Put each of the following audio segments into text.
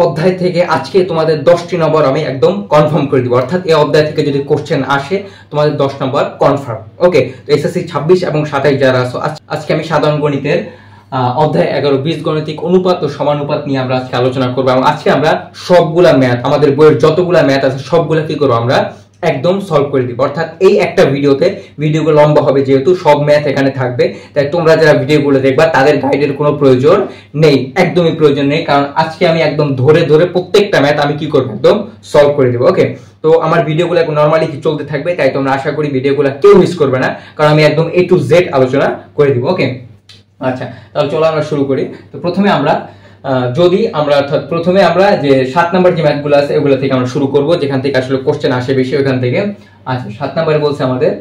অধ্যায় থেকে আজকে তোমাদের 10টি নম্বর আমি একদম কনফার্ম করে দিব, অর্থাৎ এই অধ্যায় থেকে যদি কোশ্চেন আসে তোমাদের 10 নম্বর কনফার্ম। ওকে, তো এসএসসি 26 এবং 27 যারা আছো, আজকে আমি সাধারণ গণিতের অধ্যায় 11 বীজগণিতিক অনুপাত ও সমানুপাত নিয়ে আমরা আজকে আলোচনা করবো। এবং আজকে আমরা সবগুলা ম্যাথ, আমাদের বইয়ের যতগুলা ম্যাথ আছে সবগুলা কি করবো আমরা একদম সলভ করে দিব। অর্থাৎ এই একটা ভিডিওগুলো লম্বা হবে, যেহেতু সব ম্যাথ এখানে থাকবে, তাই তোমরা যারা ভিডিওগুলো দেখবা তাদের গাইডের কোনো প্রয়োজন নেই, একদমই প্রয়োজন নেই, কারণ আজকে আমি একদম ধরে ধরে প্রত্যেকটা ম্যাথ আমি কি করবো একদম সলভ করে দিব। ওকে, তো আমার ভিডিওগুলো নরমালি কি চলতে থাকবে, তাই তোমরা আশা করি ভিডিওগুলো কেউ মিস করবে না, কারণ আমি একদম A to Z আলোচনা করে দিব। ওকে, আচ্ছা তাহলে চলো আমরা শুরু করি। তো প্রথমে আমরা যে 7 নাম্বার যে ম্যাথগুলো আছে এগুলো থেকে আমরা শুরু করব, যেখান থেকে আসলে কোশ্চেন আসে বেশি ওখান থেকে। আচ্ছা, 7 নম্বরে বলছে আমাদের,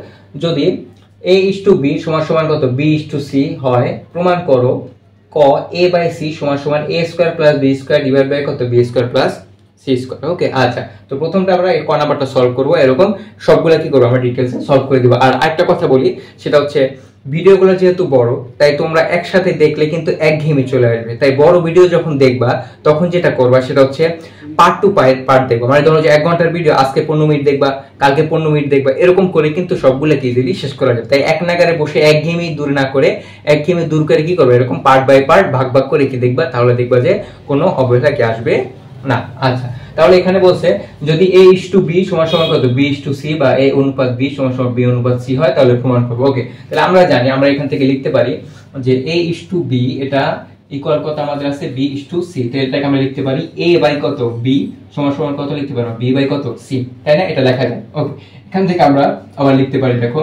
যদি A/B সমান কত B/C হয়, প্রমাণ করো ক A/C সমান A² + B² ডিভাইড বাই কত B² + C²। ওকে, আচ্ছা তো প্রথমটা আমরা এই ক নাম্বারটা সলভ করব, এরকম সবগুলা কি করব আমরা ডিটেইলসে সলভ করে দিব। আর আরেকটা কথা বলি, সেটা হচ্ছে ভিডিওগুলো যেহেতু বড়, তাই তোমরা একসাথে দেখলে কিন্তু একঘেয়েমি চলে আসবে। তাই বড় ভিডিও যখন দেখবা তখন যেটা করবা সেটা হচ্ছে পার্ট টু পার্ট দেখবা। মানে ধরো যে 1 ঘন্টার ভিডিও আজকে 15 মিনিট দেখবা, কালকে 15 মিনিট দেখবা, এরকম করে কিন্তু সবগুলো ইজিলি শেষ করা যায়। তাই এক নাগারে বসে একঘেয়েমি দূর না করে, একঘেয়েমি দূর করে কি করবে, এরকম পার্ট বাই পার্ট ভাগ ভাগ করে কি দেখবা, তাহলে দেখবা যে কোনো অবহেলা কি আসবে না। আচ্ছা, তাহলে এখানে বলছে যদি A/B সমান কত B/C বা A অনুপাত B সমান B অনুপাত C হয়, তাহলে প্রমাণ করব। ওকে, তাহলে আমরা জানি, আমরা এখান থেকে লিখতে পারি যে A/B এটা ইকুয়াল কত আমাদের আছে B/C, তাহলে এটাকে আমরা লিখতে পারি A বাই কত B সমান কত লিখতে পারবো B বাই কত C, তাই না? এটা লেখা যায়। ওকে, এখান থেকে আমরা আবার লিখতে পারি, দেখো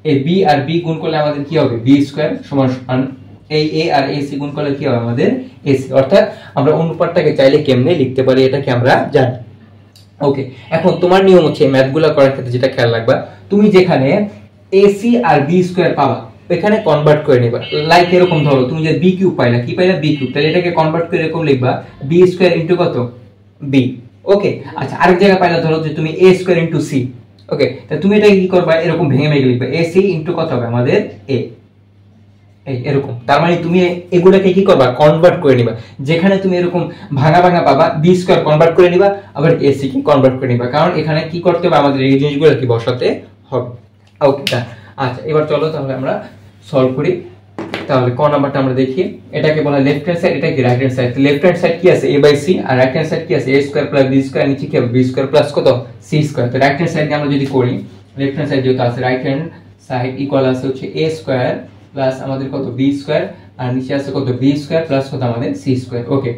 এই B আর B গুণ করলে আমাদের কি হবে B² সমান এই A আর AC গুণ করলে কি হবে আমাদের AC। অর্থাৎ আমরা অনুপাতটাকে চাইলে কেমনে লিখতে পারি এটাকে আমরা জানি। ওকে, এখন তোমার নিয়ম হচ্ছে এই ম্যাথগুলো করার ক্ষেত্রে যেটা খেয়াল রাখবা, তুমি যেখানে AC আর B² পাবা এখানে কনভার্ট করে নিবা। লাইক এরকম ধরো তুমি যে B³ পাইলা, কি পাইলা B³, তাহলে এটাকে কনভার্ট করে এরকম লিখবা B² ইনটু কত B। ওকে, আচ্ছা আরেক জায়গায় পাইলা ধরো যে তুমি A² ইনটু C। ওকে, তাহলে তুমি এটাকে কি করবা, এরকম ভেঙে ভেঙে লিখবা AC ইনটু কত হবে আমাদের A, এরকম। তার মানে তুমি এগুলোকে কি করবা, কনভার্ট করে নিবা। যেখানে তুমি এরকম ভাঙা ভাঙা পাবা B² কনভার্ট করে নিবা, আবার AC কে কনভার্ট করে নিবা, কারণ এখানে কি করতে হবে আমাদের এই জিনিসগুলো কি বসাতে হবে। ওকে, আচ্ছা এবার চলো তাহলে আমরা সলভ করি। তাহলে ক নাম্বারটা আমরা দেখি, এটাকে বলা লেফট হ্যান্ড সাইড, এটা কি right hand side. Left hand side কি আছে A/C আর রাইট হ্যান্ড সাইড কি আছে A² + B², নিচে কি হবে B² + কত C²। তো রাইট হ্যান্ড সাইড আমরা যদি করি, লেফট হ্যান্ড সাইড যেটা আছে রাইট হ্যান্ড সাইড ইকুয়াল আছে হচ্ছে A² প্লাস আমাদের কত B² আর নিচে আছে কত B² প্লাস কত আমাদের C²। ওকে,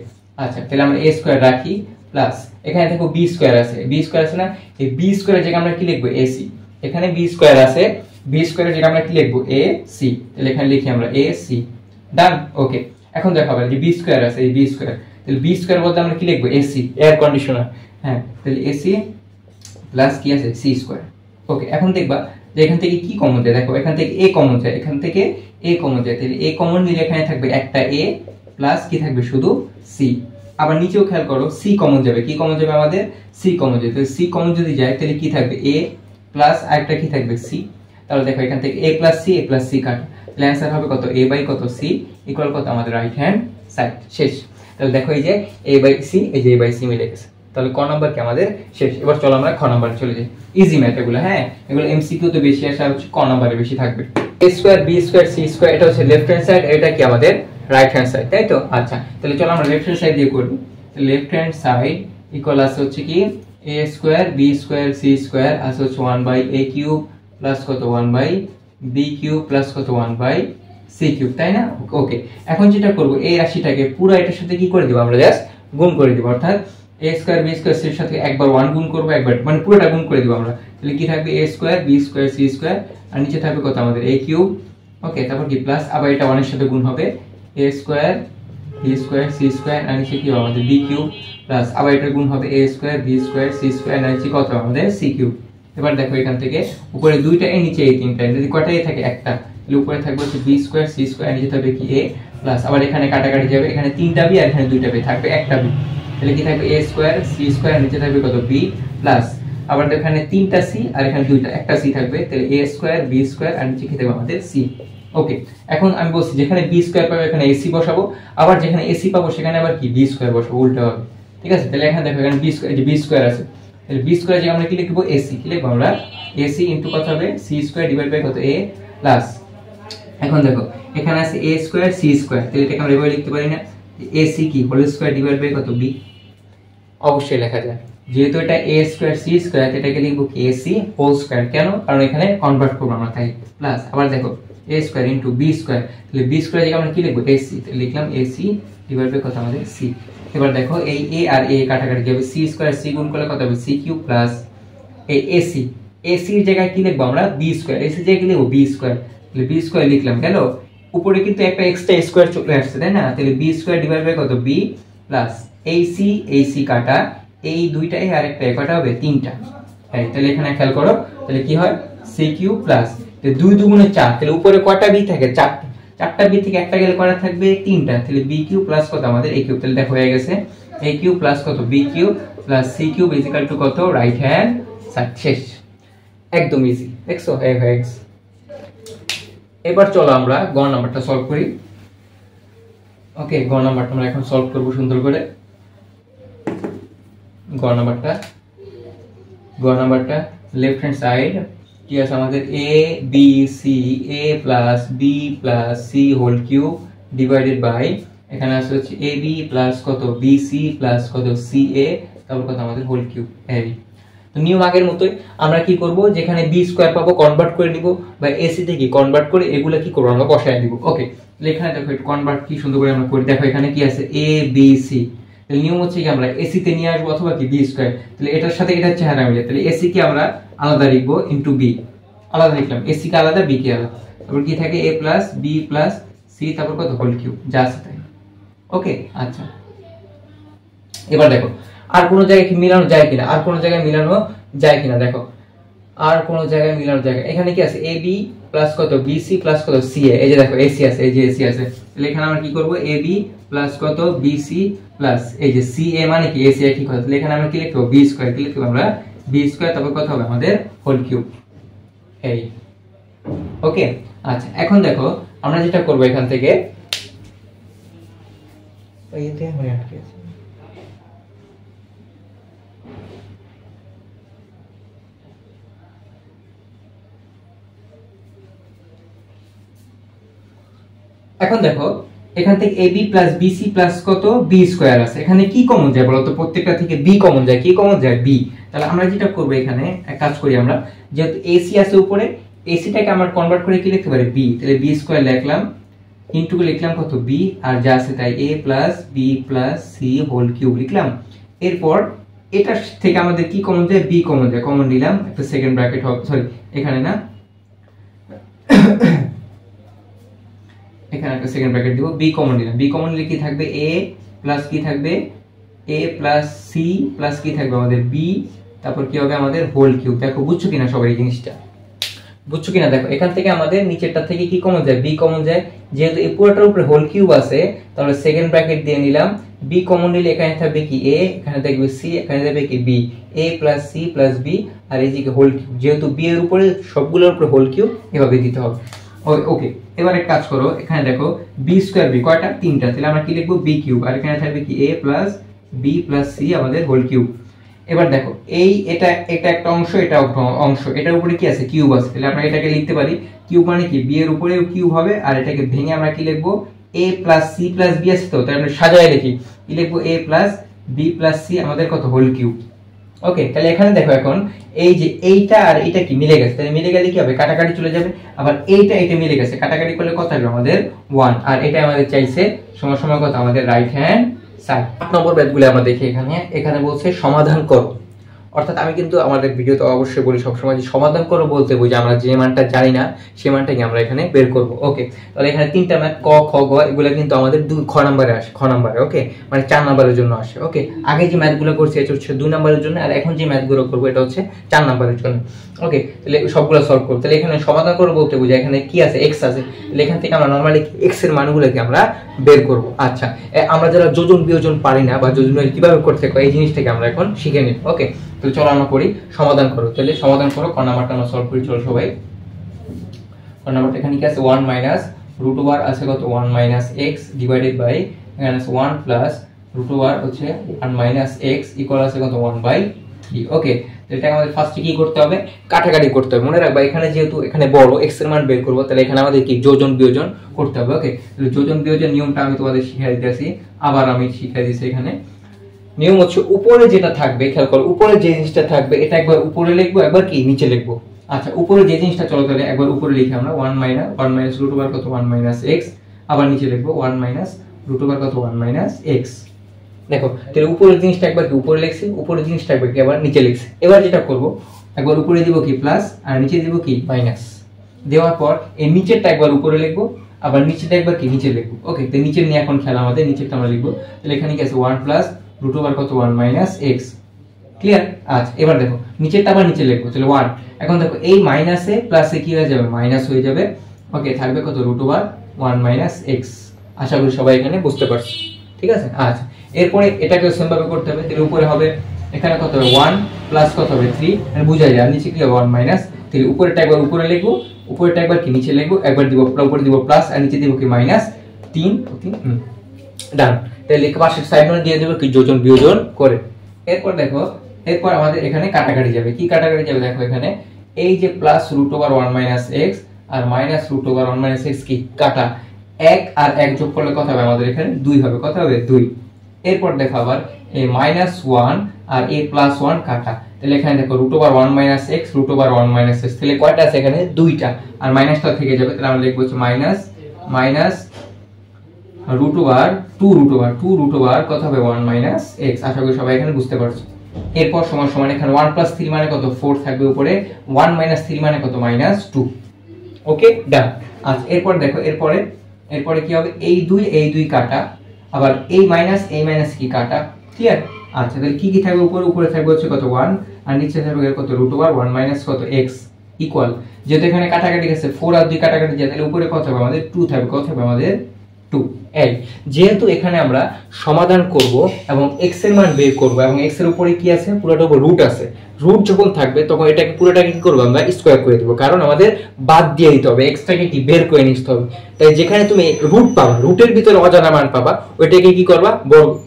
আচ্ছা তাহলে আমরা A² রাখি প্লাস এখানে দেখো B² আছে, B² আছে না, এই B² এর জায়গায় আমরা কি লিখবো AC। এখানে B² আছে, B² এর জায়গায় আমরা কি লিখবো AC, তাহলে এখানে লিখি আমরা AC। ডান। ওকে, এখন দেখো আবার যে B² আছে, এই B², তাহলে B² বলতে আমরা কি লিখবো AC, এয়ার কন্ডিশনার। হ্যাঁ, তাহলে AC প্লাস কি আছে C²। ওকে, এখন দেখবা যে এখান থেকে কি কমন যায়, দেখো এখান থেকে A কমন যায়, এখান থেকে A কমন যায়, তাহলে A কমন নিলে এখানে থাকবে একটা A প্লাস কি থাকবে শুধু C। আবার নিচেও খেয়াল করো C কমন যাবে, কি কমন যাবে আমাদের C কমন যাবে, তাহলে C কমন যদি যায় তাহলে কি থাকবে A প্লাস আরেকটা কি থাকবে C। তাহলে দেখো এখান থেকে A + C কাটো, তাহলে অ্যানসার হবে কত A বাই কত C ইকুয়াল কত আমাদের রাইট হ্যান্ড সাইড। শেষ। তাহলে দেখো এই যে A/C, এই যে A/C মিলে গেছে, তাহলে ক নাম্বার কি আমাদের শেষ। এবার চলো আমরা খ নাম্বার চলে যাই। ইজি ম্যাথ এগুলো, হ্যাঁ এগুলো MCQ তে বেশি আসে, আর হচ্ছে ক নাম্বারে বেশি থাকবে। A² B² C² এটা হচ্ছে লেফট হ্যান্ড সাইড, এটা কি আমাদের রাইট হ্যান্ড সাইড, তাই তো? আচ্ছা তাহলে চলো আমরা লেফট হ্যান্ড সাইড দিয়ে করি। লেফট হ্যান্ড সাইড ইকুয়াল আছে হচ্ছে কি A² B² C² আছে হচ্ছে 1/A³ প্লাস কত 1/B³ প্লাস কত 1/C³ তাই না? ওকে, এখন যেটা করব এই রাশিটাকে পুরো এটার সাথে কি করে দিব আমরা, জাস্ট গুণ করে দিব। অর্থাৎ A² B² C এর সাথে একবার 1 গুণ করব, একবার মানে পুরোটা গুণ করে দিব আমরা। তাহলে কি থাকবে A² B² C² আর নিচে থাকবে কত আমাদের A³। ওকে, তারপর কি প্লাস আবার এটা 1 এর সাথে গুণ হবে A² B² C² আর নিচে কি হবে আমাদের B³ প্লাস আবার এটা গুণ হবে A² B² C² আর নিচে কত আমাদের C³। এবার দেখো এখান থেকে উপরে দুইটা A, নিচে এই তিনটা, যদি কয়টা A থাকে একটা, তাহলে উপরে থাকবে হচ্ছে B² C² আর নিচে থাকবে কি A প্লাস আবার এখানে কাটাকাটি যাবে, এখানে 3টা B আর এখানে 2টা B থাকবে একটা B, তাহলে কি থাকবে A² C² আর নিচে থাকবে কত B প্লাস আবার এখানে 3টা C আর এখানে একটা C থাকবে, তাহলে A² B² আর নিচে কি থাকবে আমাদের C। ওকে, এখন আমি বলছি যেখানে B² পাবো এখানে AC বসাবো, আবার যেখানে AC পাবো সেখানে আবার কি B² বসাবো, উল্টো হবে। ঠিক আছে। তাহলে এখানে দেখো এখানে বি স্কয়ার, এই যে বি স্কয়ার আছে, তাহলে বি স্কয়ার যে আমরা কি লিখবো এসি, কি লিখবো আমরা এসি ইনটু কত হবে সি স্কয়ার ডিভাইড বাই কত এ প্লাস, এখন দেখো এখানে আছে a স্কয়ার c স্কয়ার, তাহলে এটাকে আমরা এভাবে লিখতে পারি না ac কি হোল স্কয়ার ডিভাইড বাই কত b, অবশ্যই লেখা যায়। যেহেতু এটা a স্কয়ার c স্কয়ার, এটাকে লিখবো কি ac হোল স্কয়ার, কেন কারণ এখানে কনভার্ট করব আমরা, তাই প্লাস আবার দেখো a square into b square, তাহলে b স্কয়ার জায়গায় আমরা কি লিখবো ac, তাহলে লিখলাম ac ডিভাইড বাই কত আমাদের c। এবার দেখো এই a আর a কাটাকাটি যাবে, c স্কয়ার c গুণ করলে কত হবে c কিউব প্লাস এই ac, ac এর জায়গায় কি লিখবো আমরা b স্কয়ার, ac এর জায়গায় কি লিখবো b স্কয়ার, তাহলে b স্কয়ার লিখলাম, গেল উপরে কিন্তু একটা এক্সট্রা স্কয়ার চলে আসছে তাই না, তাহলে b স্কয়ার ডিভাইড বাই কত b প্লাস ac ac কাটা এই দুইটাই আর একটা কাটা হবে তিনটা, তাই তাহলে এখানে খেয়াল করো তাহলে কি হয় c কিউব প্লাস, তাহলে 2 দুগুণে 4, তাহলে উপরে কয়টা b থাকে চারটা, চারটা b থেকে একটা গেলে কয়টা থাকবে তিনটা, তাহলে b কিউব প্লাস কত আমাদের a কিউব, তাহলে দেখো হয়ে গেছে a কিউব প্লাস কত b cube plus c cube is equal to কত রাইট হ্যান্ড সাইড, শেষ, একদম ইজি, দেখছো হয়ে গেছে। এবার চলো আমরা গ নাম্বারটা সলভ করি। ওকে, গ নাম্বারটা আমরা এখন সলভ করব সুন্দর করে। গ নাম্বারটা লেফট হ্যান্ড সাইড কি আছে আমাদের a b c a plus b plus c whole cube divided by, এখানে আছে হচ্ছে a b প্লাস কত b c প্লাস কত c a, তারপর কত আমাদের হোল কিউব a b। তো নিয়ম আগের মতোই আমরা কি করব, যেখানে b স্কয়ার পাবো কনভার্ট করে নিব, বা ac থেকে কনভার্ট করে এগুলা কি করব আমরা বসায় দিব। ওকে, তাহলে এখানে দেখো একটু কনভার্ট কি সুন্দর করে আমরা করি, দেখো এখানে কি আছে a b c, তাহলে নিয়ম হচ্ছে কি আমরা ac তে নিয়ে আসবো অথবা কি b স্কয়ার, তাহলে এটার সাথে এটার চেহারা মিলে, তাহলে ac কে আমরা আলাদা লিখবো ইনটু b, আলাদা লিখলাম ac কে আলাদা b কে আলাদা, তারপর কি থাকে a plus b plus c তারপর কত হোল কিউব যা আছে তাই। ওকে আচ্ছা, এবার দেখো আর কোন জায়গায় কি মিলানো যায় কিনা, আর কোন জায়গায় মিলানো যায় কিনা, দেখো আর কোন জায়গায় মিলানো যায়, এখানে কি আছে ab প্লাস কত bc প্লাস কত ca, এই যে দেখো ac আছে, এই যে ac আছে, তাহলে এখানে আমরা কি করব ab প্লাস কত bc প্লাস এই যে ca মানে কি ac ঠিক আছে, তাহলে এখানে আমরা কি লিখব b স্কয়ার, কি লিখব আমরা b স্কয়ার, তারপর কত হবে আমাদের হোল কিউব এই। ওকে আচ্ছা, এখন দেখো আমরা যেটা করব এখান থেকে এইতে হয়ে আটকে আছে, এখন দেখো এখান থেকে ab প্লাস bc প্লাস কত b স্কয়ার আছে, এখানে কি কমন যায় বলো তো, প্রত্যেকটা থেকে b কমন যায়, কি কমন যায় b, তাহলে আমরা যেটা করব এখানে এক কাজ করি আমরা, যেহেতু ac আছে উপরে, ac টাকে আমরা কনভার্ট করে কি লিখতে পারি b, তাহলে b স্কয়ার লিখলাম ইনটু লিখলাম কত b আর যা আছে তাই a plus b plus c whole কিউব লিখলাম। এরপর এটা থেকে আমাদের কি কমন যায় b কমন যায়, কমন নিলাম একটা সেকেন্ড ব্র্যাকেট হবে, সরি এখানে না এখানে একটা সেকেন্ড ব্র্যাকেট দিব, b কমন নিলাম, b কমন নিলে কি থাকবে a প্লাস কি থাকবে a প্লাস c প্লাস কি থাকবে আমাদের b, তারপর কি হবে আমাদের হোল কিউব। দেখো বুঝছো কিনা সবাই এই জিনিসটা, বুঝছো কিনা দেখো এখান থেকে আমাদের নিচেরটা থেকে কি কমন যায় b কমন যায়, যেহেতু এই পুরোটার উপরে হোল কিউব আছে তাহলে সেকেন্ড ব্র্যাকেট দিয়ে নিলাম, b কমন নিলে এখানে থাকবে কি a, এখানে থাকবে c, এখানে থাকবে কি b, a plus c plus b আর এই যে হোল কিউব, যেহেতু b এর উপরে সবগুলোর উপরে হোল কিউব এভাবে দিতে হবে। ওকে, এবার এক কাজ করো, এখানে দেখো b স্কয়ার b কয়টা তিনটা, তাহলে আমরা কি লিখবো b কিউব আর এখানে থাকবে কি a plus b plus c আমাদের হোল কিউব। এবার দেখো এই এটা একটা অংশ, এটা অংশ, এটার উপরে কি আছে কিউব আছে, তাহলে আমরা এটাকে লিখতে পারি কিউব মানে কি b এর উপরেও কিউব হবে, আর এটাকে ভেঙে আমরা কি লিখবো a plus c plus b আছে, তো তাহলে আমরা সাজায় লিখি কি লিখবো a plus b plus c আমাদের কত হোল কিউব। ওকে, তাহলে এখানে দেখো এখন এই যে এইটা আর এটা কি মিলে গেছে, তাহলে মিলে গেলে কি হবে কাটাকাটি চলে যাবে, আবার এইটা এটা মিলে গেছে, কাটাকাটি করলে কত হবে আমাদের 1, আর এটা আমাদের চাইছে সময় কত আমাদের রাইট হ্যান্ড সাইড। 8 নম্বর ব্যাচগুলো আমরা দেখি, এখানে বলছে সমাধান করো, অর্থাৎ আমি কিন্তু আমাদের ভিডিওতে অবশ্যই বলি সবসময় যে সমাধান করো বলতে বুঝি আমরা যে মানটা জানি না সেই মানটাকে আমরা এখানে বের করব। ওকে, তাহলে এখানে তিনটা ম্যাথ ক খ গ এগুলো কিন্তু আমাদের খ নাম্বারে আসে, খ নাম্বারে, ওকে মানে 4 নাম্বারের জন্য আসে। ওকে, আগে যে ম্যাথগুলো করছি এটা হচ্ছে 2 নাম্বারের জন্য, আর এখন যে ম্যাথগুলো করব এটা হচ্ছে 4 নাম্বারের জন্য। ওকে, তাহলে সবগুলো সলভ করব, তাহলে এখানে সমাধান করো বলতে বুঝি এখানে কি আছে x আছে, তাহলে এখান থেকে আমরা নরমালি x এর মানগুলোকে আমরা বের করব। আচ্ছা, আমরা যারা যোজন বিয়োজন পারি না বা যোজন কিভাবে করতে হয় এই জিনিসটাকে আমরা এখন শিখে নিব। ওকে, তো চলো আমরা করি সমাধান করো, তাহলে সমাধান করো ক নাম্বারটা আমরা সলভ করি, চলো সবাই। ক নাম্বারটা এখানে কি আছে 1 মাইনাস রুট ওভার আছে কত 1 মাইনাস x ডিভাইডেড বাই এখানে আছে 1 প্লাস রুট ওভার হচ্ছে 1 মাইনাস এক্স ইকুয়াল আছে কত 1/3। ওকে, এটা আমাদের ফার্স্টে কি করতে হবে, কাটাকাটি করতে হবে। মনে রাখবা এখানে যেহেতু এখানে বড় এক্স এর মান বের করবো, তাহলে এখানে আমাদের কি যোজন বিয়োজন করতে হবে। ওকে, তাহলে যোজন বিয়োজন নিয়মটা আমি তোমাদের শিখিয়ে দিতেছি, আবার আমি শিখিয়ে দিচ্ছি। এখানে নিয়ম হচ্ছে উপরে যেটা থাকবে, খেয়াল করো উপরে যে জিনিসটা থাকবে এটা একবার উপরে লিখবো, একবার কি নিচে লিখবো। আচ্ছা, উপরে যে জিনিসটা চলো তাহলে একবার উপরে লিখি আমরা 1 মাইনাস রুট ওভার কত 1 মাইনাস এক্স, আবার নিচে লিখবো 1 মাইনাস রুট ওভার কত 1 মাইনাস এক্স। দেখো তাহলে উপরের জিনিসটা একবার কি উপরে লিখছি, উপরের জিনিসটা একবার কি আবার নিচে লিখছি। এবার যেটা করব, একবার উপরে দিব কি প্লাস আর নিচে দিব কি মাইনাস। দেওয়ার পর এই নিচেরটা একবার উপরে লিখবো, আবার নিচেরটা একবার কি নিচে লিখবো। ওকে, তো নিচের নিয়ে এখন খেলা আমাদের, নিচেরটা আমরা লিখবো। তাহলে এখানে কি আছে 1 প্লাস রুট ওভার কত 1 মাইনাস এক্স। ক্লিয়ার? আচ্ছা, এবার দেখো নিচেরটা আবার নিচে লিখবো, তাহলে 1। এখন দেখো এই মাইনাসে প্লাসে কি হয়ে যাবে, মাইনাস হয়ে যাবে। ওকে, থাকবে কত রুট ওভার 1 মাইনাস এক্স। আশা করি সবাই এখানে বুঝতে পারছো, ঠিক আছে। আচ্ছা, এরপরে এটাকে সেম ভাবে করতে হবে। তাহলে উপরে হবে এখানে কত হবে 1 প্লাস কত হবে 3, মানে বুঝাই যায়। আর নিচে কি হবে 1 মাইনাস 3। উপরেরটা একবার উপরে লিখবো, উপরেরটা একবার কি নিচে লিখবো, একবার দিব উপরে দিব প্লাস আর নিচে দিব কি মাইনাস 3। ডান। তাহলে পাশের সাইড নোট দিয়ে দেব কি যোজন বিয়োজন করে। এরপর দেখো, এরপর আমাদের এখানে কাটাকাটি যাবে। কি কাটাকাটি যাবে দেখো, এখানে এই যে plus root over 1 minus x আর minus root over 1 minus x কি কাটা, 1 আর 1 যোগ করলে কত হবে আমাদের এখানে 2 হবে। কত হবে 2। এরপর দেখো আবার এই মাইনাস 1 আর এই প্লাস 1 কাটা, তাহলে এখানে দেখো root over 1 minus x root over 1 minus x. তাহলে কয়টা আছে এখানে, 2টা, আর মাইনাসটা থেকে যাবে। তাহলে আমরা লিখবো হচ্ছে minus root over 2 root over কত হবে 1 মাইনাস এক্স। আশা করি সবাই এখানে বুঝতে পারছো। এরপর সমান সমান এখানে 1 প্লাস 3 মানে কত 4 থাকবে উপরে, 1 মাইনাস 3 মানে কত মাইনাস 2। ওকে, ডান। আচ্ছা, এরপর দেখো এরপরে কি হবে, এই 2 কাটা, আবার এই মাইনাস কি কাটা। ক্লিয়ার? আচ্ছা, তাহলে কি কি থাকবে উপরে থাকবে হচ্ছে কত 1 আর নিচে থাকবে কত রুট ওভার 1 মাইনাস কত এক্স ইকুয়াল, যেহেতু এখানে কাটাকাটি গেছে 4 আর 2 কাটাকাটি যায়, তাহলে উপরে কত হবে আমাদের 2 থাকবে। কত হবে আমাদের 2। এই যেহেতু এখানে আমরা সমাধান করব এবং x এর মান বের করব এবং x এর উপরে কি আছে, পুরোটা উপর রুট আছে। রুট যখন থাকবে তখন এটাকে পুরোটাকে কি করব, আমরা স্কয়ার করে দেব, কারণ আমাদের বাদ দিয়ে দিতে হবে, x টাকে কি বের করে নিতে হবে। তাই যেখানে তুমি রুট পাবা, রুটের ভিতরে অজানা মান পাবা, ওইটাকে কি করবা,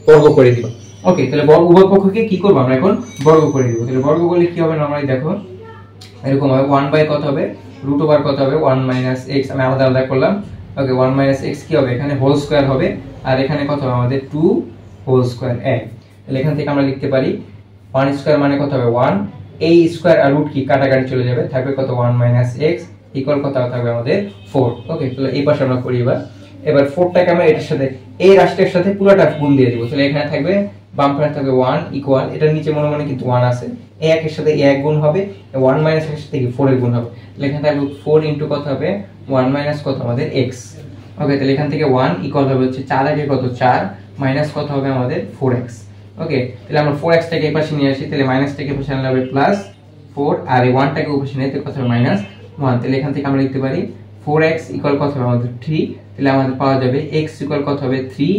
বর্গ করে দিবা। ওকে, তাহলে উভয় পক্ষকে কি করব আমরা এখন বর্গ করে দিব। তাহলে বর্গ করলে কি হবে, নরমালি দেখো এরকম হবে 1 বাই কত হবে রুট ওভার কত হবে 1 মাইনাস এক্স। আমি আলাদা আলাদা করলাম। ওকে, 1 মাইনাস এক্স কি হবে, এখানে হোল স্কয়ার হবে, আর এখানে কত হবে আমাদের 2 হোল স্কয়ার এক। তাহলে এখান থেকে আমরা লিখতে পারি 1 স্কয়ার মানে কত হবে 1, এই স্কয়ার আর রুট কি কাটাকাটি চলে যাবে, থাকবে কত 1 মাইনাস এক্স ইকুয়াল কত থাকবে আমাদের 4। ওকে, তাহলে এই পাশে আমরা করি। এবার 4টাকে আমরা এটার সাথে এই রাশিটার সাথে পুরোটা গুণ দিয়ে দেব। তাহলে এখানে থাকবে বাম পাশে থাকবে 1 ইকুয়াল, এটার নিচে মনে মনে কিন্তু 1 আছে, এই একের সাথে এই 1 গুণ হবে, 1 মাইনাস এর সাথে কি 4 এর গুণ হবে। তাহলে এখানে থাকবে 4 ইনটু কত হবে 1 মাইনাস কত আমাদের x। ওকে, তাহলে এখান থেকে 1 ইকুয়াল হবে হচ্ছে 4 আগে কত 4 মাইনাস কত হবে আমাদের 4x। ওকে, তাহলে আমরা 4x টাকে এই পাশে নিয়ে আসি, তাহলে মাইনাস টাকে পাশে আনলে হবে প্লাস 4 আর এই 1 টাকে পাশে নিতে কত হবে মাইনাস 1। তাহলে এখান থেকে আমরা লিখতে পারি 4x ইকুয়াল কত হবে আমাদের 3। তাহলে আমাদের পাওয়া যাবে x ইকুয়াল কত হবে 3,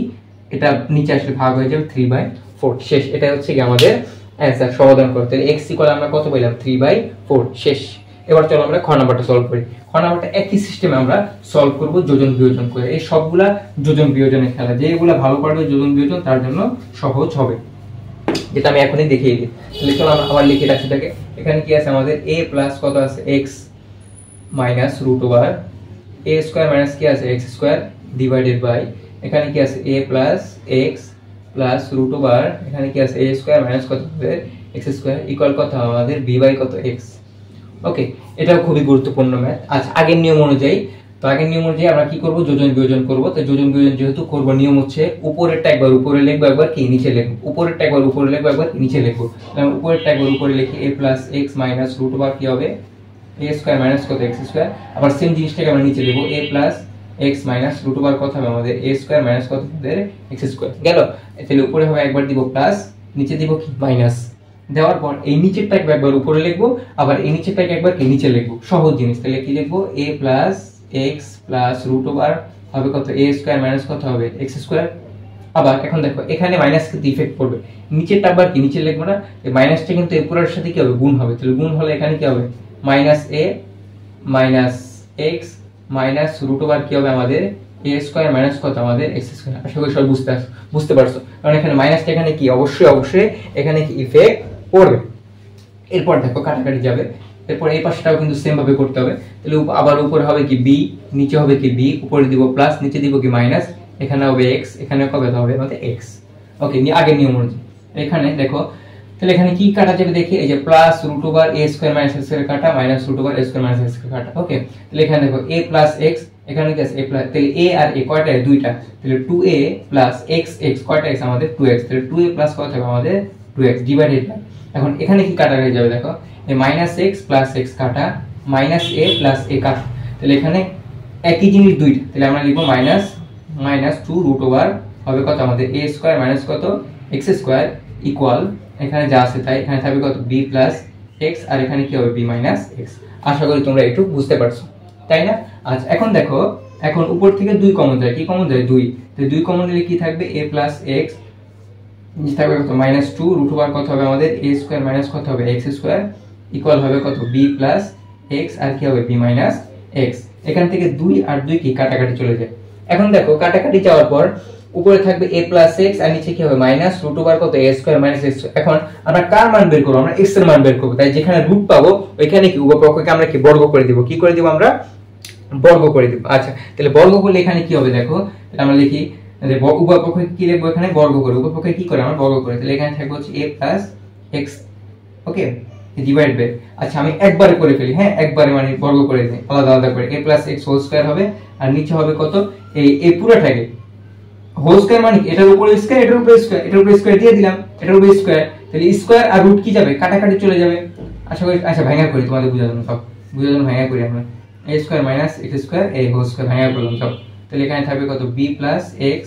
এটা নিচে আসলে ভাগ হয়ে যাবে 3/4। শেষ। এটা হচ্ছে কি আমাদের অ্যানসার সমাধান করতে। তাহলে x ইকুয়াল আমরা কত পেলাম 3/4। শেষ। এবার চলো আমরা খ নাম্বারটা সলভ করি। খ নাম্বারটা একই সিস্টেমে আমরা সলভ করব যোজন বিয়োজন করে। এই সবগুলা যোজন বিয়োজনের খেলা, যেগুলা ভালো পারবে যোজন বিয়োজন তার জন্য সহজ হবে, যেটা আমি এখনই দেখিয়ে দিই। তাহলে চলো আমরা আবার লিখে রাখি এটাকে। এখানে কি আছে আমাদের a প্লাস কত আছে x minus root over a square minus কি আছে x স্কয়ার ডিভাইডেড বাই এখানে কি আছে a plus x plus root over এখানে কি আছে a স্কয়ার মাইনাস কত হবে x স্কয়ার ইকুয়াল কত আমাদের b বাই কত x। ওকে, এটাও খুবই গুরুত্বপূর্ণ ম্যাথ। আচ্ছা, আগের নিয়ম অনুযায়ী আমরা কি করব, যোজন বিয়োজন করব। তো যোজন বিয়োজন যেহেতু করব, নিয়ম হচ্ছে উপরেরটা একবার উপরে লিখবো, একবার কি নিচে লিখবো। উপরেরটা একবার উপরে লিখবো, একবার নিচে লিখবো। তাহলে উপরেরটা একবার উপরে লিখি a plus x minus root over কি হবে a স্কয়ার মাইনাস কত x স্কয়ার। আবার সেম জিনিসটাকে আমরা নিচে লিখবো a plus x minus root over কত হবে আমাদের a স্কয়ার মাইনাস কত আমাদের x স্কয়ার। গেল। তাহলে উপরে হবে একবার দিব প্লাস, নিচে দিব কি মাইনাস। দেওয়ার পর এই নিচেরটাকে একবার উপরে লিখবো, আবার এই নিচেরটাকে একবার কি নিচে লিখবো। সহজ জিনিস। তাহলে কি লিখবো a plus x plus root over হবে কত a স্কয়ার মাইনাস কত হবে x স্কয়ার। আবার এখন দেখো এখানে মাইনাস কিন্তু ইফেক্ট পড়বে, নিচেরটা আবার কি নিচে লিখবো না, এই মাইনাসটা কিন্তু এই পুরোর সাথে কি হবে গুণ হবে। তাহলে গুণ হলে এখানে কি হবে minus a minus x minus root over কি হবে আমাদের এ স্কয়ার মাইনাস কত আমাদের এক্স স্কয়ার। আশা করি সবাই বুঝতে পারছো, কারণ এখানে মাইনাসটা এখানে কি অবশ্যই এখানে কি ইফেক্ট পড়বে। এরপর দেখো কাটাকাটি যাবে, এরপর এই পাশটাও কিন্তু সেম ভাবে করতে হবে। তাহলে আবার উপরে হবে কি বি, নিচে হবে কি বি, উপরে দিব প্লাস, নিচে দিব কি মাইনাস, এখানে হবে এক্স, এখানে কবে হবে আমাদের এক্স। ওকে, আগের নিয়ম অনুযায়ী এখানে দেখো, তাহলে এখানে কি কাটা যাবে দেখি, এই যে plus root over a square minus x square কাটা, minus root over a square minus x square কাটা। ওকে, তাহলে এখানে দেখো a প্লাস x, এখানে কি আছে a প্লাস, তাহলে a আর a কয়টা, দুইটা, তাহলে 2a প্লাস x x কয়টা x আমাদের 2x, তাহলে 2a প্লাস কত হবে আমাদের 2x ডিভাইডেড বাই, এখন এখানে কি কাটা হয়ে যাবে দেখো, এই মাইনাস x প্লাস x কাটা, মাইনাস a প্লাস a কাটা, তাহলে এখানে একই জিনিস দুইটা, তাহলে আমরা লিখব মাইনাস 2 রুট ওভার হবে কত আমাদের a স্কয়ার মাইনাস কত x স্কয়ার ইকুয়াল, এখানে যা আছে তাই, এখানে থাকবে কত b প্লাস x, আর এখানে কি হবে b মাইনাস x। আশা করি তোমরা একটু বুঝতে পারছো, তাই না? আচ্ছা, এখন দেখো, এখন উপর থেকে 2 কমন যায়, কি কমন যায় 2, তো 2 কমন দিলে কি থাকবে a প্লাস x, নিচে থাকবে কত মাইনাস 2 রুট ওভার কত হবে আমাদের a স্কয়ার মাইনাস কত হবে x স্কয়ার ইকুয়াল হবে কত b প্লাস x, আর কি হবে b মাইনাস x। এখান থেকে 2 আর 2 কি কাটাকাটি চলে যায়। এখন দেখো কাটাকাটি যাওয়ার পর উপরে থাকবে a প্লাস x, আর নিচে কি হবে মাইনাস রুট ওভার কত a স্কয়ার মাইনাস x। এখন আমরা কার মান বের করব, আমরা x এর মান বের করব, তাই যেখানে রুট পাবো ওইখানে কি উভয়পক্ষকে আমরা কি বর্গ করে দিব, কি করে দিব আমরা বর্গ করে দিব। আচ্ছা, তাহলে বর্গ করলে এখানে কি হবে দেখো, তাহলে আমরা লিখি যে উভয়পক্ষকে কি লিখবো, এখানে বর্গ করে, উভয়পক্ষকে কি করে আমরা বর্গ করে, তাহলে এখানে থাকবে হচ্ছে a plus x, okay, divide by, আচ্ছা আমি একবারে করে ফেলি, হ্যাঁ একবারে মানে বর্গ করে দিই আলাদা আলাদা করে, a plus x whole square হবে, আর নিচে হবে কত এই পুরোটাকে হোল স্কয়ার মানে এটার উপরে স্কয়ার, এটার উপরে স্কয়ার, এটার উপরে স্কয়ার দিয়ে দিলাম, এটার উপরে স্কয়ার, তাহলে স্কয়ার আর রুট কি যাবে কাটাকাটি চলে যাবে। আশা করি, আচ্ছা ভাঙা করি তোমাদের বোঝার জন্য, সব বোঝার জন্য ভাঙা করি আমরা, a square minus x square a whole square ভাঙা করলাম সব, তাহলে এখানে থাকবে কত b plus x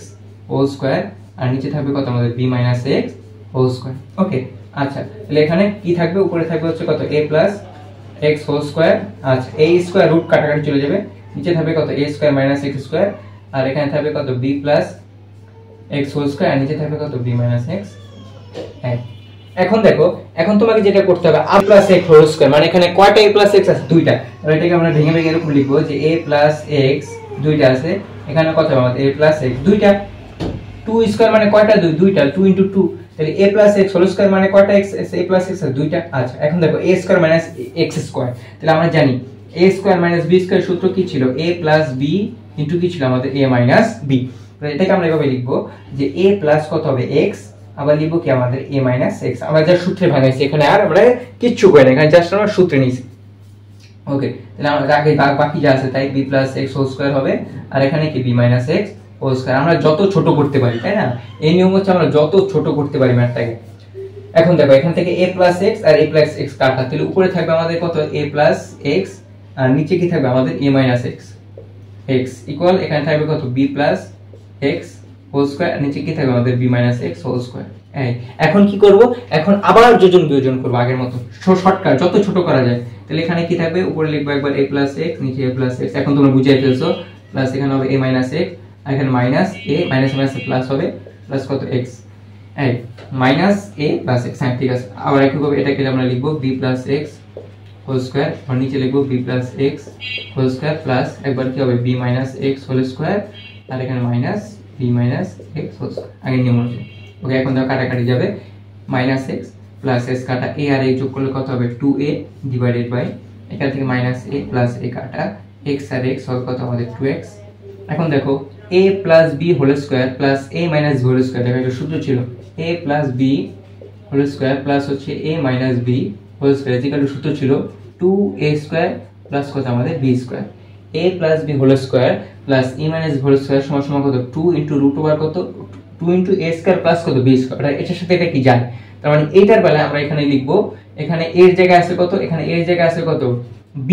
whole square, আর নিচে থাকবে কত আমাদের b minus x whole square. Okay, আচ্ছা তাহলে এখানে কি থাকবে, উপরে থাকবে হচ্ছে কত a plus x whole square, আচ্ছা a স্কয়ার রুট কাটাকাটি চলে যাবে, নিচে থাকবে কত a square minus x square, আর এখানে থাকবে কত b plus x whole square, আর নিচে থাকবে কত b মাইনাস x। এখন দেখো, এখন তোমাকে যেটা করতে হবে a plus x whole square, মানে এখানে কয়টা a প্লাস x আছে, দুইটা, তাহলে এটাকে আমরা ভেঙে ভেঙে এরকম লিখবো যে a প্লাস x দুইটা আছে, এখানে কত হবে আমাদের a প্লাস x দুইটা, 2 স্কয়ার মানে কয়টা, দুইটা, 2 ইনটু 2, তাহলে a plus x whole square মানে কয়টা x, a প্লাস x আছে দুইটা। আচ্ছা, এখন দেখো a square minus x square, তাহলে আমরা জানি a square minus b square সূত্র কি ছিল, a প্লাস b ইনটু কি ছিল আমাদের a মাইনাস b, তাহলে এটাকে আমরা এভাবে লিখবো যে a প্লাস কত হবে x, আবার লিখবো কি আমাদের a মাইনাস x, আমরা যা সূত্রে ভাঙাইছি, এখানে আর আমরা কিচ্ছু করি না, এখানে জাস্ট আমরা সূত্রে নিয়েছি। ওকে, তাহলে আমরা বাকি যা আছে তাই b plus x whole square হবে, আর এখানে কি b minus x whole square, আমরা যত ছোট করতে পারি, তাই না, এই নিয়ম হচ্ছে আমরা যত ছোট করতে পারি ম্যাথটাকে। এখন দেখো এখান থেকে a প্লাস x আর a প্লাস x কাটা, তাহলে উপরে থাকবে আমাদের কত a প্লাস x, আর নিচে কি থাকবে আমাদের a minus x x equal, এখানে থাকবে কত b plus x whole square, আর নিচে কি থাকবে আমাদের b minus x whole square. এখন কি করব, এখন আবার যোজন বিয়োজন করব আগের মতো, শর্টকাট যত ছোট করা যায়। তাহলে এখানে কি থাকবে, উপরে লিখবো একবার a প্লাস x, নিচে a প্লাস x, এখন তোমরা বুঝাই ফেলছো, প্লাস এখানে হবে a মাইনাস x, আর এখানে minus a minus minus plus হবে প্লাস কত x, এই মাইনাস a প্লাস x। হ্যাঁ ঠিক আছে, আবার একইভাবে এটাকে আমরা লিখবো b plus x whole square, আর নিচে লিখবো b plus x whole square plus একবার কি হবে b minus x whole square, আর এখানে minus b minus x whole square আগের নিয়ম অনুযায়ী। ওকে, এখন দেখো কাটাকাটি যাবে, মাইনাস x প্লাস s কাটা, a আর a যোগ করলে কত হবে 2a ডিভাইডেড বাই, এখান থেকে মাইনাস a প্লাস a কাটা, x আর x হবে কত আমাদের 2x। এখন দেখো a plus b whole square plus a minus b whole square, দেখো এটা সূত্র ছিল a plus b whole square plus হচ্ছে a minus b whole square, যেটা সূত্র ছিল 2a স্কয়ার প্লাস কত আমাদের b square, a plus b whole square plus e minus b whole square সমান সমান কত 2 ইনটু রুট ওভার কত 2 ইনটু a স্কয়ার প্লাস কত b স্কয়ার, এটার সাথে এটা কি যায়, তার মানে এইটার বেলায় আমরা এখানে লিখবো, এখানে a এর জায়গায় আছে কত, এখানে a এর জায়গায় আছে কত b,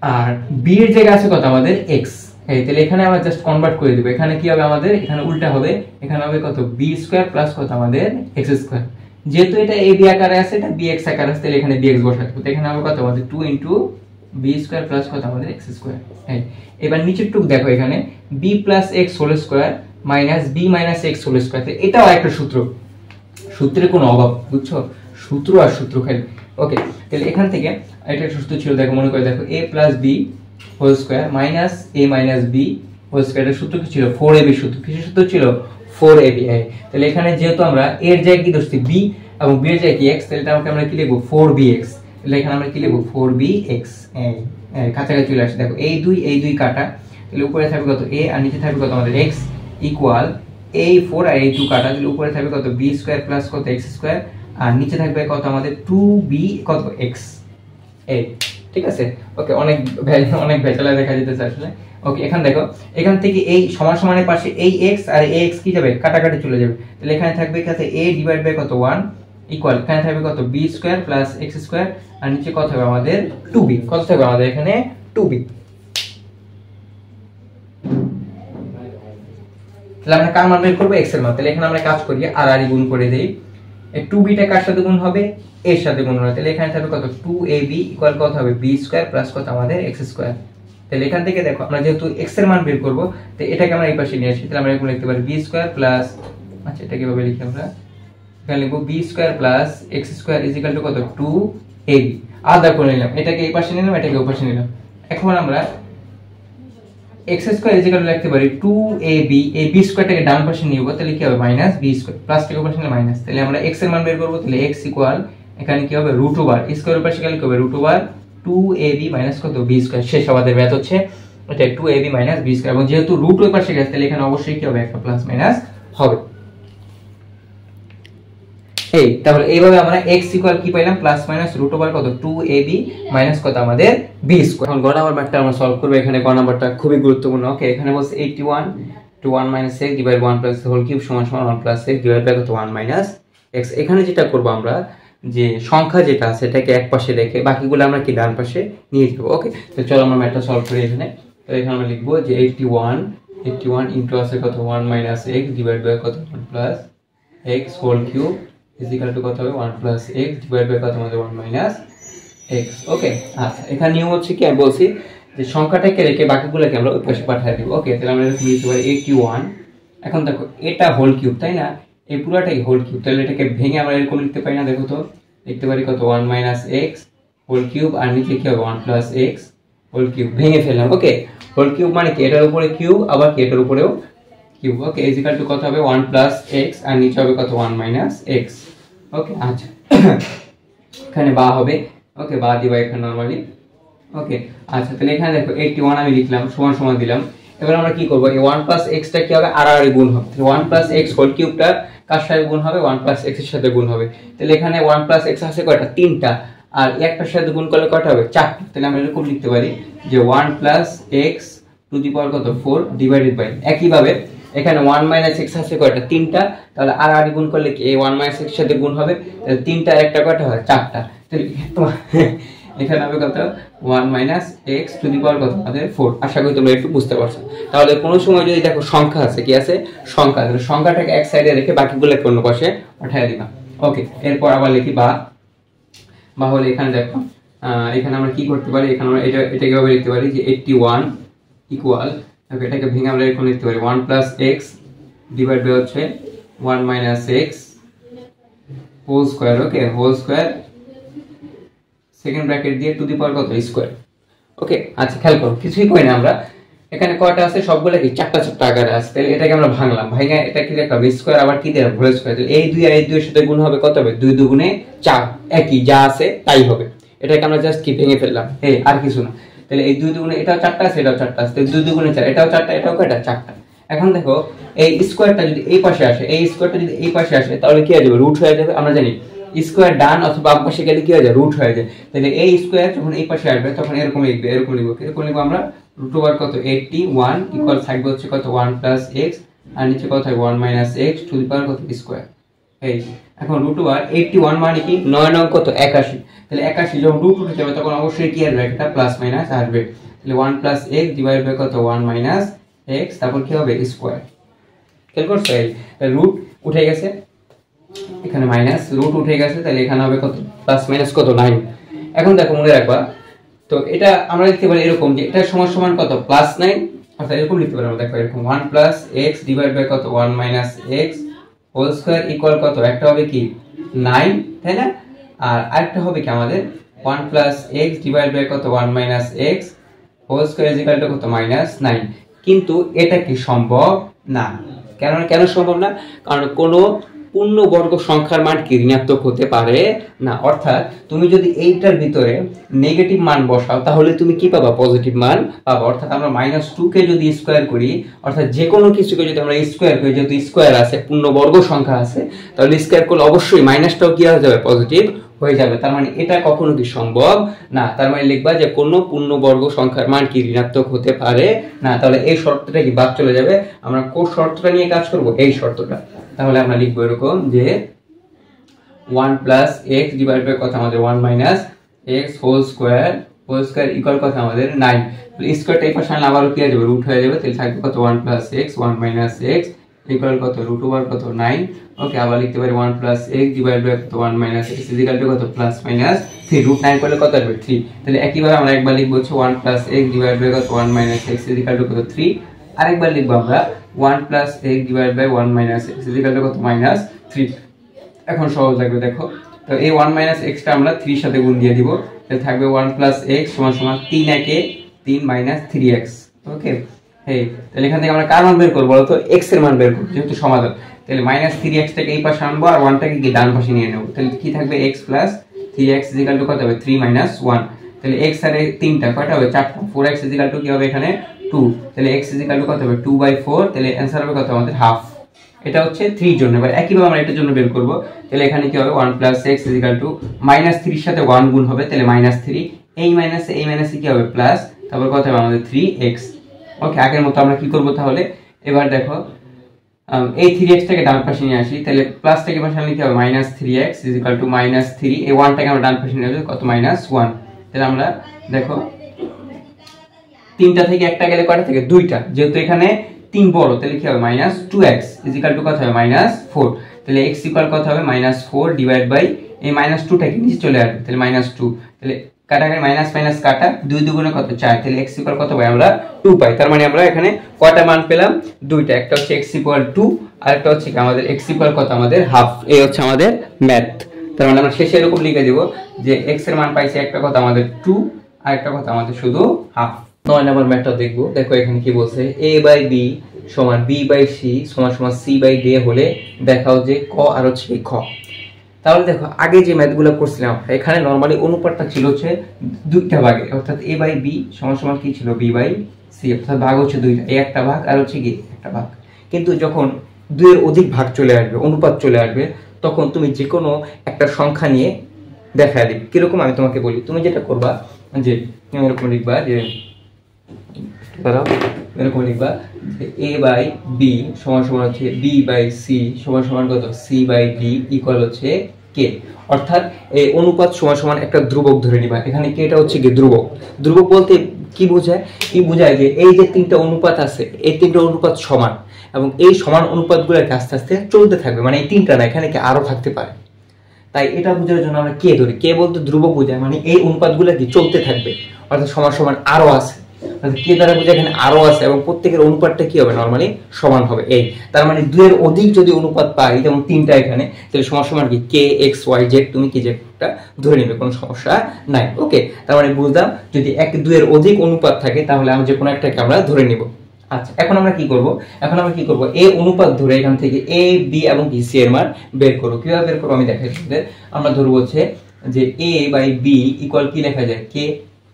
আর b এর জায়গায় আছে কত আমাদের x। তাহলে এখানে আমরা জাস্ট কনভার্ট করে দেব, এখানে কি হবে আমাদের, এখানে উল্টা হবে, এখানে হবে কত b স্কয়ার প্লাস কত আমাদের x স্কয়ার, যেহেতু এটা a b আকারে আছে, এটা bx আকারে আছে, তাহলে এখানে bx বসাতে হবে, এখানে হবে কত আমাদের 2 ইনটু b স্কয়ার প্লাস কত আমাদের x স্কয়ার। এবার নিচের টুক দেখো, এখানে b plus x whole square minus b minus x whole square, এটাও একটা সূত্র, সূত্রের কোনো অভাব, বুঝছো, সূত্র আর সূত্র খালি। ওকে, তাহলে এখান থেকে এটা সূত্র ছিল, দেখো মনে করে দেখো a plus b whole square minus a minus b whole স্কয়ারের সূত্র কি ছিল 4ab সূত্র। কিসের সূত্র ছিল 4ab। তাহলে এখানে যেহেতু আমরা এর জায়গায় কি ধরছি b এবং b এর জায়গায় কি x, তাহলে এটাকে আমরা কি লিখব 4bx। তাহলে এখানে আমরা কি লিখব 4bx। কাছাকাছি চলে আসে, দেখো এই দুই কাটা, তাহলে উপরে থাকবে কত a আর নিচে থাকবে কত আমাদের x ইকুয়াল এই 4 আর এই 2 কাটা, তাহলে উপরে থাকবে কত b স্কয়ার প্লাস কত x স্কয়ার আর নিচে থাকবে কত আমাদের 2b কত x। এই ঠিক আছে। ওকে, অনেক ভেজালা দেখা যেতেছে আসলে। ওকে, এখানে দেখো এখান থেকে এই সমান সমানের পাশে এই x আর এই x কি যাবে কাটাকাটি চলে যাবে, তাহলে এখানে থাকবে কাছে a ডিভাইড বাই কত 1 ইকুয়াল এখানে থাকবে কত b square plus x square আর নিচে কত হবে আমাদের 2b। কত থাকবে আমাদের এখানে 2b। তাহলে আমরা কার মান বের করব x এর মান। তাহলে এখানে আমরা কাজ করি আর আর গুণ করে দেই। এই 2b টা কার সাথে গুণ হবে এর সাথে গুণ হবে, তাহলে এখানে থাকবে কত 2ab ইকুয়াল কত হবে b স্কয়ার প্লাস কত আমাদের x স্কয়ার। তাহলে এখান থেকে দেখো আমরা যেহেতু x এর মান বের করব, তো এটাকে আমরা এই পাশে নিয়ে আসি, তাহলে আমরা এখানে লিখতে পারি b স্কয়ার প্লাস, আচ্ছা এটা কিভাবে লিখি আমরা, এখানে লিখব b square plus x square equal to কত 2ab। আলাদা করে নিলাম, এটাকে এই পাশে নিলাম, এটাকে ওই পাশে নিলাম। এখন আমরা x স্কয়ার লিখতে পারি 2ab, এই b স্কয়ারটাকে ডান পাশে নিয়ে যাব, তাহলে কি হবে মাইনাস b স্কয়ার, প্লাস থেকে ওই পাশে নিলে মাইনাস। তাহলে আমরা x এর মান বের করব, তাহলে x ইকুয়াল এখানে কি হবে রুট ওভার স্কয়ারের পাশে গেলে কি হবে রুট ওভার 2ab মাইনাস কত b স্কয়ার। শেষ আমাদের ম্যাথ হচ্ছে এটা 2ab মাইনাস b স্কয়ার, এবং যেহেতু রুট ওই পাশে গেছে তাহলে এখানে অবশ্যই কি হবে একটা প্লাস মাইনাস হবে। এই তাহলে এইভাবে আমরা x ইকুয়াল কি পাইলাম প্লাস মাইনাস রুট ওভার কত 2ab মাইনাস কত আমাদের b স্কয়ার। এখন গ নাম্বার ম্যাথটা আমরা সলভ করব। এখানে গ নাম্বারটা খুবই গুরুত্বপূর্ণ। ওকে, এখানে বলছে 81 to 1 minus x divided by 1 plus the whole cube সমান সমান 1 plus x divided by কত 1 minus x। এখানে যেটা করব আমরা যে সংখ্যা যেটা আছে এটাকে এক পাশে রেখে বাকিগুলো আমরা কি ডান পাশে নিয়ে যাব। ওকে, তো চলো আমরা ম্যাথটা সলভ করি। এখানে তো এখানে আমরা লিখব যে 81 ইনটু আছে কত 1 minus x divided by কত 1 plus x whole cube is equal to কত হবে 1 plus x divided by কত আমাদের 1 minus x। ওকে, আচ্ছা এখানে নিয়ম হচ্ছে কি আমি বলছি যে সংখ্যাটাকে রেখে বাকিগুলোকে আমরা ওই পাশে পাঠিয়ে দিব। ওকে, তাহলে আমরা এরকম লিখতে পারি 81। এখন দেখো এটা হোল কিউব তাই না, এই পুরোটাই হোল কিউব, তাহলে এটাকে ভেঙে আমরা এরকম লিখতে পারি না, দেখো তো লিখতে পারি কত 1 minus x হোল কিউব আর নিচে কি হবে 1 plus x হোল কিউব, ভেঙে ফেললাম। ওকে, হোল কিউব মানে কি এটার উপরে কিউব আবার কি এটার উপরেও cube. Okay, is equal to কত হবে 1 plus x আর নিচে হবে কত 1 minus x। ওকে, আচ্ছা এখানে বা হবে। ওকে, বা দিবা এখানে নরমালি। ওকে, আচ্ছা তাহলে এখানে দেখো 81 আমি লিখলাম সমান সমান দিলাম। এবার আমরা কি করব, এই 1 plus x টা কি হবে আর আর গুণ হবে, তাহলে 1 plus x হোল কিউবটা কার সাথে গুণ হবে 1 plus x এর সাথে গুণ হবে। তাহলে এখানে 1 plus x আছে কয়টা তিনটা, আর একটার সাথে গুণ করলে কয়টা হবে চারটা। তাহলে আমরা এরকম লিখতে পারি যে 1 plus x টু দি পাওয়ার কত 4 ডিভাইডেড বাই, একইভাবে এখানে 1 minus x আছে কয়টা তিনটা, তাহলে আর আর গুণ করলে কি এই 1 minus x এর সাথে গুণ হবে, তাহলে তিনটা আর একটা কয়টা হয় চারটা। তাহলে এখানে হবে কত 1 minus x টু দি পাওয়ার কত আমাদের 4। আশা করি তোমরা একটু বুঝতে পারছো। তাহলে কোনো সময় যদি দেখো সংখ্যা আছে কি আছে সংখ্যা, তাহলে সংখ্যাটাকে এক সাইডে রেখে বাকিগুলোকে অন্য পাশে পাঠিয়ে দিবা। ওকে, এরপর আবার লিখি বা হলে এখানে দেখো এখানে আমরা কি করতে পারি, এখানে আমরা এটা কিভাবে লিখতে পারি যে 81 ইকুয়াল, এটাকে ভেঙে আমরা এরকম লিখতে পারি 1 plus x ডিভাইড বাই হচ্ছে 1 minus x হোল স্কয়ার। ওকে, হোল স্কয়ার সেকেন্ড ব্র্যাকেট দিয়ে টু দি পাওয়ার কত স্কয়ার। ওকে, আচ্ছা খেয়াল করো কিছুই কই না আমরা, এখানে কয়টা আছে সবগুলো কি চারটা চারটা আকারে আছে, তাহলে এটাকে আমরা ভাঙলাম, ভাঙা এটা কি দেখো স্কয়ার আবার কি দিলাম হোল স্কয়ার। তাহলে এই 2 আর এই 2 এর সাথে গুণ হবে কত হবে 2 2 4, একই যা আছে তাই হবে। এটাকে আমরা জাস্ট কি ভেঙে ফেললাম, এই আর কিছু না। তাহলে এই 2 2 এটাও চারটা আছে এটাও চারটা আছে, 2 2 4 এটাও চারটা এটাও কয়টা চারটা। এখন দেখো এই স্কয়ারটা যদি এই পাশে আসে, এই স্কয়ারটা যদি এই পাশে আসে তাহলে কি হয়ে যাবে রুট হয়ে যাবে। আমরা জানি স্কয়ার ডান অথবা বাম পাশে গেলে কি হয়ে যায় রুট হয়ে যায়। তাহলে এই স্কয়ার যখন এই পাশে আসবে তখন এরকম লিখবে, এরকম লিখবো আমরা রুট ওভার কত 81 ইকুয়াল থাকবে হচ্ছে কত 1 plus x আর নিচে কত হয় 1 minus x টু দি পাওয়ার কত স্কয়ার। এই এখন রুট ওভার 81 মানে কি 9 9 কত 81, তাহলে 81 যখন রুট উঠে যাবে তখন অবশ্যই কি আসবে একটা প্লাস মাইনাস আসবে। তাহলে 1 plus x ডিভাইড বাই কত 1 minus x তারপর কি হবে স্কয়ার। খেয়াল করছো এই রুট উঠে গেছে, এখানে মাইনাস রুট উঠে গেছে, তাহলে এখানে হবে কত প্লাস মাইনাস কত 9। এখন দেখো মনে রাখবা, তো এটা আমরা লিখতে পারি এরকম যে এটা সমান সমান কত প্লাস 9, অর্থাৎ এরকম লিখতে পারি আমরা দেখো এরকম 1 plus x ডিভাইড বাই কত 1 minus x whole square equal কত একটা হবে কি 9 তাই না, আর আরেকটা হবে কি আমাদের 1 plus x ডিভাইড বাই কত 1 minus x whole square is equal to কত -9। কিন্তু এটা কি সম্ভব না। কেন কেন সম্ভব না? কারণ কোনো পূর্ণবর্গ সংখ্যার মান কি ঋণাত্মক হতে পারে না। অর্থাৎ তুমি যদি এইটার ভিতরে নেগেটিভ মান বসাও তাহলে তুমি কি পাবা? পজিটিভ মান পাবা। অর্থাৎ আমরা -2 কে যদি স্কোয়ার করি, অর্থাৎ যে কোনো কিছুকে যদি আমরা স্কোয়ার করি, যেহেতু স্কোয়ার আছে, পূর্ণবর্গ সংখ্যা আছে, তাহলে স্কোয়ার করলে অবশ্যই মাইনাসটাও কি হয়ে যাবে? পজিটিভ হয়ে যাবে। তার মানে এটা কখনো কি সম্ভব না। তার মানে লিখবা যে কোনো পূর্ণবর্গ সংখ্যার মান কি ঋণাত্মক হতে পারে না। তাহলে এই শর্তটা কি বাদ চলে যাবে। আমরা কোন শর্তটা নিয়ে কাজ করব? এই শর্তটা। তাহলে আমরা লিখবো এরকম যে 1 প্লাস x ডিভাইড বাই কত আমাদের 1 minus x whole square equal কত আমাদের 9। স্কোয়ারটা এই পাশে আনলে আবারও কি হয়ে যাবে? রুট হয়ে যাবে। তাহলে থাকবে কত? 1 plus x 1 minus x equal কত? রুট ওভার কত? 9। ওকে, আবার লিখতে পারি 1 প্লাস x ডিভাইড বাই কত? 1 মাইনাস x ইকুয়াল টু কত? Plus minus 3। রুট 9 করলে কত আসবে? 3। তাহলে একইভাবে আমরা একবার লিখবো হচ্ছে 1 প্লাস x ডিভাইড বাই কত? 1 মাইনাস x ইকুয়াল টু কত? 3। আরেকবার লিখবো আমরা 1 plus x divide by 1 minus x equal to কত? মাইনাস 3। এখন সহজ লাগবে, দেখো। তো এই 1 মাইনাস x টা আমরা 3 সাথে গুণ দিয়ে দিব। তাহলে থাকবে 1 প্লাস x সমান সমান 3 একে 3 মাইনাস 3x। ওকে, এই তাহলে এখান থেকে আমরা কার মান বের করব? বলো তো x এর মান বের করব, যেহেতু সমাধান। তাহলে মাইনাস 3x টাকে এই পাশে আনবো আর 1 টাকে কি ডান পাশে নিয়ে নেব। তাহলে কি থাকবে? x plus 3x equal to কত হবে? 3 মাইনাস 1। তাহলে x আর 3টা কয়টা হবে? 4টা। 4x ইকুয়াল টু কি হবে এখানে? 2। তাহলে x ইকুয়াল টু কত হবে? 2/4। তাহলে आंसर হবে কত আমাদের? হাফ। এটা হচ্ছে 3 জন্য। এবার একইভাবে আমরা এটার জন্য বের করব। তাহলে এখানে কি হবে? 1 প্লাস x ইকুয়াল টু -3 এর সাথে 1 গুণ হবে, তাহলে -3। এই মাইনাসে কি হবে? প্লাস, তারপর কত হবে আমাদের? 3x। ওকে, আগের মতো আমরা কি করব তাহলে? এবার দেখো এই 3x টাকে ডান পাশে নিয়ে আসি। তাহলে প্লাস থেকে পাশে আনলে কি হবে? -3x equal to -3। এই 1 টাকে আমরা ডান পাশে নিয়ে আসব, কত? -1। তাহলে আমরা দেখো 3টা থেকে একটা গেলে কয়টা থেকে? 2টা। যেহেতু এখানে 3 বড়, তাহলে কি হবে? -2x ইকুয়াল টু কত হবে? -4। তাহলে x ইকুয়াল কত হবে? -4 ডিভাইড বাই এই -2 টাকে নিচে চলে আসবে, তাহলে -2। তাহলে কাটাকাটি মাইনাস মাইনাস কাটা, 2 দুগুণে কত? 4। তাহলে x ইকুয়াল কত পাই আমরা? 2 পাই। তার মানে আমরা এখানে কয়টা মান পেলাম? দুইটা। একটা হচ্ছে x ইকুয়াল 2 আর একটা হচ্ছে কি আমাদের x ইকুয়াল কত? আমাদের হাফ। এই হচ্ছে আমাদের ম্যাথ। তার মানে আমরা শেষে এরকম লিখে দেব যে x এর মান পাইছি একটা কত আমাদের 2 আর একটা কত আমাদের শুধু হাফ। 9 নম্বর ম্যাথটা দেখবো। দেখো এখানে কি বলছে? a/b সমান b/c সমান সমান c/d হলে দেখাও যে ক আর হচ্ছে খ। তাহলে দেখো আগে যে ম্যাথগুলো করছিলাম এখানে নরমালি অনুপাতটা ছিল হচ্ছে দুইটা ভাগে, অর্থাৎ a/b সমান সমান কি ছিল? b/c, অর্থাৎ ভাগ হচ্ছে দুইটা, এই একটা ভাগ আর হচ্ছে কি একটা ভাগ। কিন্তু যখন দুইয়ের অধিক ভাগ চলে আসবে, অনুপাত চলে আসবে, তখন তুমি যে কোনো একটা সংখ্যা নিয়ে দেখা দিবে। কিরকম আমি তোমাকে বলি, তুমি যেটা করবা যে এরকম লিখবা যে এরকম লিখবা যে a/b সমান সমান হচ্ছে b/c সমান সমান কত? c/d ইকুয়াল হচ্ছে k। অর্থাৎ এই অনুপাত সমান সমান একটা ধ্রুবক ধরে নিবা। এখানে k টা হচ্ছে কি ধ্রুবক। ধ্রুবক বলতে কি বোঝায়? কি বোঝায় যে এই যে তিনটা অনুপাত আছে, এই তিনটা অনুপাত সমান এবং এই সমান অনুপাতগুলোকে আস্তে আস্তে চলতে থাকবে। মানে এই তিনটা না, এখানে কি আরো থাকতে পারে। তাই এটা বোঝার জন্য আমরা কে ধরি। কে বলতে ধ্রুবক বোঝায়, মানে এই অনুপাতগুলো কি চলতে থাকবে, অর্থাৎ সমান সমান আরো আছে। কে দ্বারা বোঝায় এখানে আরো আছে এবং প্রত্যেকের অনুপাতটা কি হবে? নরমালি সমান হবে। এই তার মানে দুইয়ের অধিক যদি অনুপাত পাই, যেমন তিনটা এখানে, তাহলে সমান সমান কি কে এক্স ওয়াই জেড, তুমি কি যেটা ধরে নেবে, কোনো সমস্যা নাই। ওকে, তার মানে বুঝলাম যদি এক দুইয়ের অধিক অনুপাত থাকে তাহলে আমরা যে কোনো একটাকে আমরা ধরে নিব। আচ্ছা, এখন আমরা কি করব? এখন আমরা কি করব? এ অনুপাত ধরে এখান থেকে এ বি এবং সি এর মান বের করব। কিভাবে বের করব আমি দেখাই তোমাদের। আমরা ধরবো হচ্ছে যে a/b ইকুয়াল কি লেখা যায়? কে।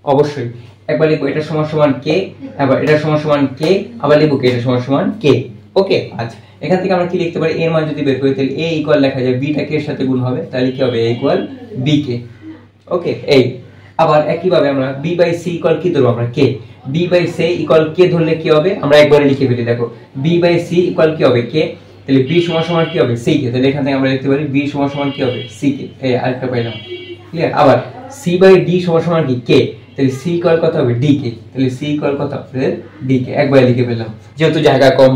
অবশ্যই একবার লিখবো এটা সমান সমান কে, আবার এটা সমান সমান কে, আবার লিখবো কে এটা সমান সমান কে। ওকে, আচ্ছা এখান থেকে আমরা কি লিখতে পারি? এর মান যদি বের করি তাহলে a ইকুয়াল লেখা যায় b টা কে এর সাথে গুণ হবে, তাহলে কি হবে? a ইকুয়াল b কে। ওকে, এই আবার একইভাবে আমরা b/c ইকুয়াল কি ধরবো? আমরা কে। b/c ইকুয়াল কে ধরলে কি হবে? আমরা একবারে লিখে ফেলি। দেখো b/c ইকুয়াল কি হবে? কে। তাহলে b সমান সমান কি হবে? c কে। তাহলে এখান থেকে আমরা লিখতে পারি b সমান সমান কি হবে? c কে। এই আরেকটা পাইলাম, ক্লিয়ার। আবার c/d সমান সমান কি? কে। তাহলে c ইকুয়াল কত হবে? d কে। তাহলে c ইকুয়াল কত হবে? d কে। একবারে লিখে ফেললাম, যেহেতু জায়গা কম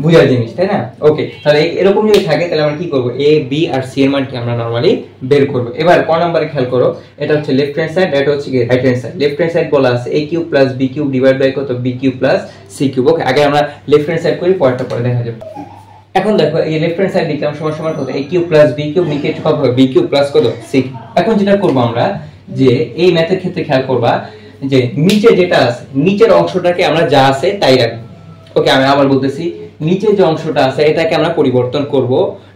বুঝার জিনিস, তাই না? ওকে, তাহলে এরকম যদি থাকে তাহলে আমরা কি করব? a b আর c এর মানকে আমরা নরমালি বের করব। এবার ক নম্বরে খেয়াল করো, এটা হচ্ছে লেফট হ্যান্ড সাইড, এটা হচ্ছে কি right hand side. Left hand side বলা আছে a cube plus b cube divide by কত? b cube plus c cube. Okay, আগে আমরা লেফট হ্যান্ড সাইড করি, পরেরটা পরে দেখা যাবে। এখন দেখো এই লেফট হ্যান্ড সাইড লিখলাম সমান সমান কত? a cube plus b cube, নিচে কত হবে? b কিউব প্লাস কত? c। এখন যেটা করব আমরা, যে এই ম্যাথের ক্ষেত্রে খেয়াল করবা যে নিচে যেটা আছে, নিচের অংশটাকে আমরা যা আছে তাই রাখবো। ওকে, আমি আবার বলতেছি, নিচে যে অংশটা আছে এটাকে আমরা পরিবর্তন করব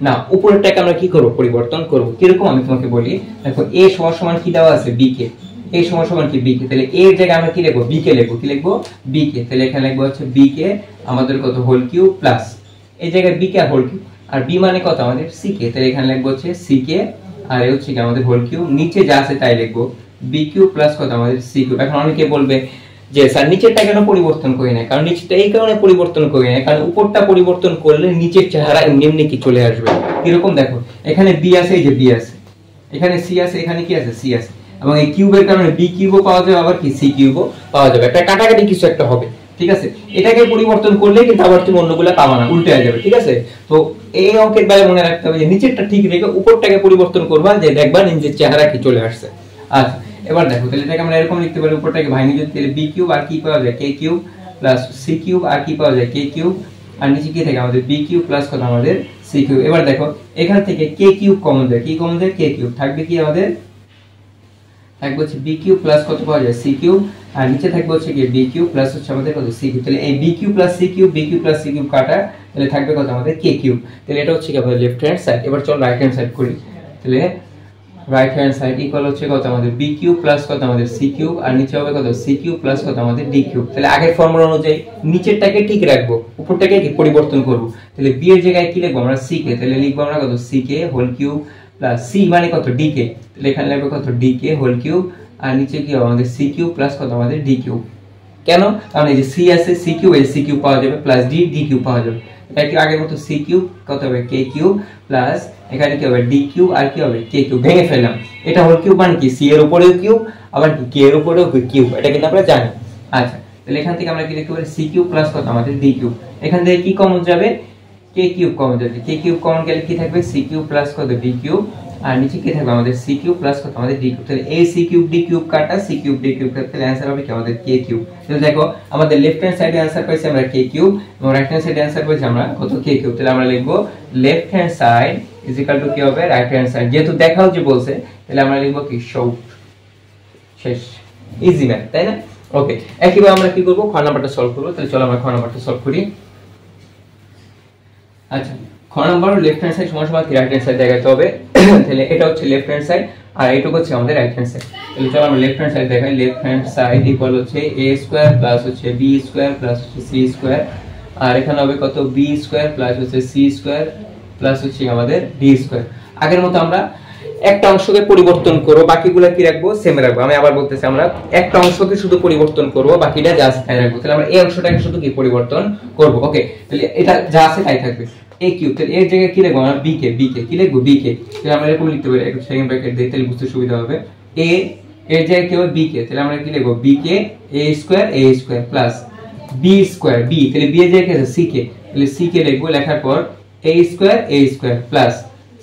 না, উপরেরটাকে আমরা কি করব, পরিবর্তন করব। কিরকম আমি তোমাকে বলি, দেখো a সমান সমান কি দেওয়া আছে, b কে, a সমান সমান কি b কে, তাহলে a এর জায়গায় আমরা কি লিখব, b কে লিখব, কি লিখব, b কে। তাহলে এখানে লিখব হচ্ছে b কে আমাদের কত, হোল কিউব প্লাস এই জায়গায় b কে আর হোল কিউব, আর b মানে কত আমাদের c কে, তাহলে এখানে লিখব হচ্ছে c কে আর এই হচ্ছে কি আমাদের হোল কিউব, নিচে যা আছে তাই লিখব b কিউব প্লাস কত আমাদের c কিউব। এখন অনেকে বলবে যে স্যার নিচেরটা কেন পরিবর্তন করি না, কারণ নিচেরটা এই কারণে পরিবর্তন করি না, কারণ উপরটা পরিবর্তন করলে নিচের চেহারা এমনি এমনি কি চলে আসবে। কিরকম দেখো, এখানে b আছে, এই যে b আছে, এখানে c আছে, এখানে কি আছে, c আছে, এবং এই কিউবের কারণে b কিউবও পাওয়া যাবে, আবার কি c কিউবও পাওয়া যাবে, একটা কাটাকাটি কিছু একটা হবে, ঠিক আছে। এটাকে পরিবর্তন করলে কিন্তু আবার তুমি অন্যগুলা পাবা না, উল্টে হয়ে যাবে, ঠিক আছে। তো এই অঙ্কের বাইরে মনে রাখতে হবে যে নিচেরটা ঠিক রেখে উপরটাকে পরিবর্তন করবা, যে দেখবা নিচের চেহারা কি চলে আসছে। আচ্ছা, এবার দেখো, তাহলে এটাকে আমরা এরকম লিখতে পারি, উপরটাকে ভাঙি যদি, তাহলে b কিউব আর কি পাওয়া যায়, k cube plus c cube আর কি পাওয়া যায়, k কিউব, আর নিচে কি থাকে আমাদের b কিউব প্লাস কত আমাদের c কিউব। এবার দেখো এখান থেকে k কিউব কমন যায়, কি কমন যায়, k কিউব, থাকবে কি আমাদের, থাকবে হচ্ছে b কিউব প্লাস কত পাওয়া যায়, c কিউব, আর নিচে থাকবে হচ্ছে কি b কিউব প্লাস হচ্ছে আমাদের কত, c কিউব। তাহলে এই b cube plus c cube, b cube plus c cube কাটা, তাহলে থাকবে কত আমাদের k কিউব। তাহলে এটা হচ্ছে কি আমাদের লেফট হ্যান্ড সাইড। এবার চল রাইট হ্যান্ড সাইড করি, তাহলে রাইট হ্যান্ড সাইড ইকুয়াল হচ্ছে কত আমাদের b কিউব প্লাস কত আমাদের c কিউব, আর নিচে হবে কত c কিউব প্লাস কত আমাদের d কিউব। তাহলে আগের ফর্মুলা অনুযায়ী নিচেরটাকে ঠিক রাখবো, উপরটাকে কি পরিবর্তন করব। তাহলে b এর জায়গায় কি লিখবো আমরা, c কে, তাহলে লিখবো আমরা কত, c কে হোল কিউব প্লাস c মানে কত, d কে, তাহলে এখানে লিখবো কত, d কে হোল কিউব, আর নিচে কি হবে আমাদের c কিউব প্লাস কত আমাদের d কিউব। কেন, কারণ এই যে c আছে, c কিউব, এই c কিউব পাওয়া যাবে প্লাস d, d কিউব পাওয়া যাবে। এটা কি আগের মতো c কিউব কত হবে, k কিউব প্লাস এখানে কি হবে d কিউব আর কি হবে k কিউব, ভেঙে ফেললাম। এটা হোল কিউব মানে কি c এর উপরেও কিউব, আবার কি k এর উপরেও কিউব, এটা কিন্তু আমরা জানি। আচ্ছা, তাহলে এখান থেকে আমরা কি লিখতে পারি, c কিউব প্লাস কত আমাদের d কিউব। এখান থেকে কি কমন যাবে, k কিউব কমন যাবে, k কিউব কমন গেলে কি থাকবে, c কিউব প্লাস কত d কিউব, আর নিচে কি থাকবে আমাদের c কিউব প্লাস কত আমাদের d কিউব। তাহলে এই c কিউব d কিউব কাটা, c কিউব d কিউব কাটা, তাহলে आंसर হবে কি আমাদের k কিউব। তাহলে দেখো আমাদের লেফট হ্যান্ড সাইডে आंसर পাইছি আমরা k কিউব, এবং রাইট হ্যান্ড সাইডে आंसर পাইছি আমরা কত, k কিউব। তাহলে আমরা লিখব left hand side is equal to কি হবে, রাইট হ্যান্ড সাইড। যেহেতু দেখাও যে বলছে, তাহলে আমরা লিখব কি, শর্ট, শেষ, ইজি ম্যাথ, তাই না। ওকে, একইভাবে আমরা কি করব, খ নাম্বারটা সলভ করব। তাহলে চলো আমরা খ নাম্বারটা সলভ করি। আচ্ছা, খ নাম্বার লেফট হ্যান্ড সাইড সমান সমান কি রাইট হ্যান্ড সাইড দেখাতে হবে। তাহলে এটা হচ্ছে লেফট হ্যান্ড সাইড আর এইটুকু হচ্ছে আমাদের রাইট হ্যান্ড সাইড। তাহলে চলো আমরা লেফট হ্যান্ড সাইড দেখাই। লেফট হ্যান্ড সাইড ইকুয়াল হচ্ছে a স্কয়ার প্লাস হচ্ছে b স্কয়ার প্লাস হচ্ছে c স্কয়ার, আর এখানে হবে কত, b স্কয়ার প্লাস হচ্ছে c স্কয়ার প্লাস হচ্ছে আমাদের d স্কয়ার। আগের মতো আমরা একটা অংশকে পরিবর্তন করব, বাকিগুলো কি রাখবো, সেম রাখবো। আমি আবার বলতেছি, আমরা একটা অংশকে শুধু পরিবর্তন করব, বাকিটা যা আছে তাই রাখবো। তাহলে আমরা এই অংশটাকে শুধু কি পরিবর্তন করব। ওকে, তাহলে এটা যা আছে তাই থাকবে। a কিউব, তাহলে এর জায়গায় কি লিখবো আমরা, b কে, b কে কি লিখবো, b কে। তাহলে আমরা এরকম লিখতে পারি, একটা সেকেন্ড ব্র্যাকেট দিই, তাহলে বুঝতে সুবিধা হবে। a এর জায়গায় কি হবে, b কে, তাহলে আমরা কি লিখবো, b K a square plus b square, b, তাহলে b এর জায়গায় কি আছে, c কে, তাহলে c কে লিখবো, লেখার পর a square plus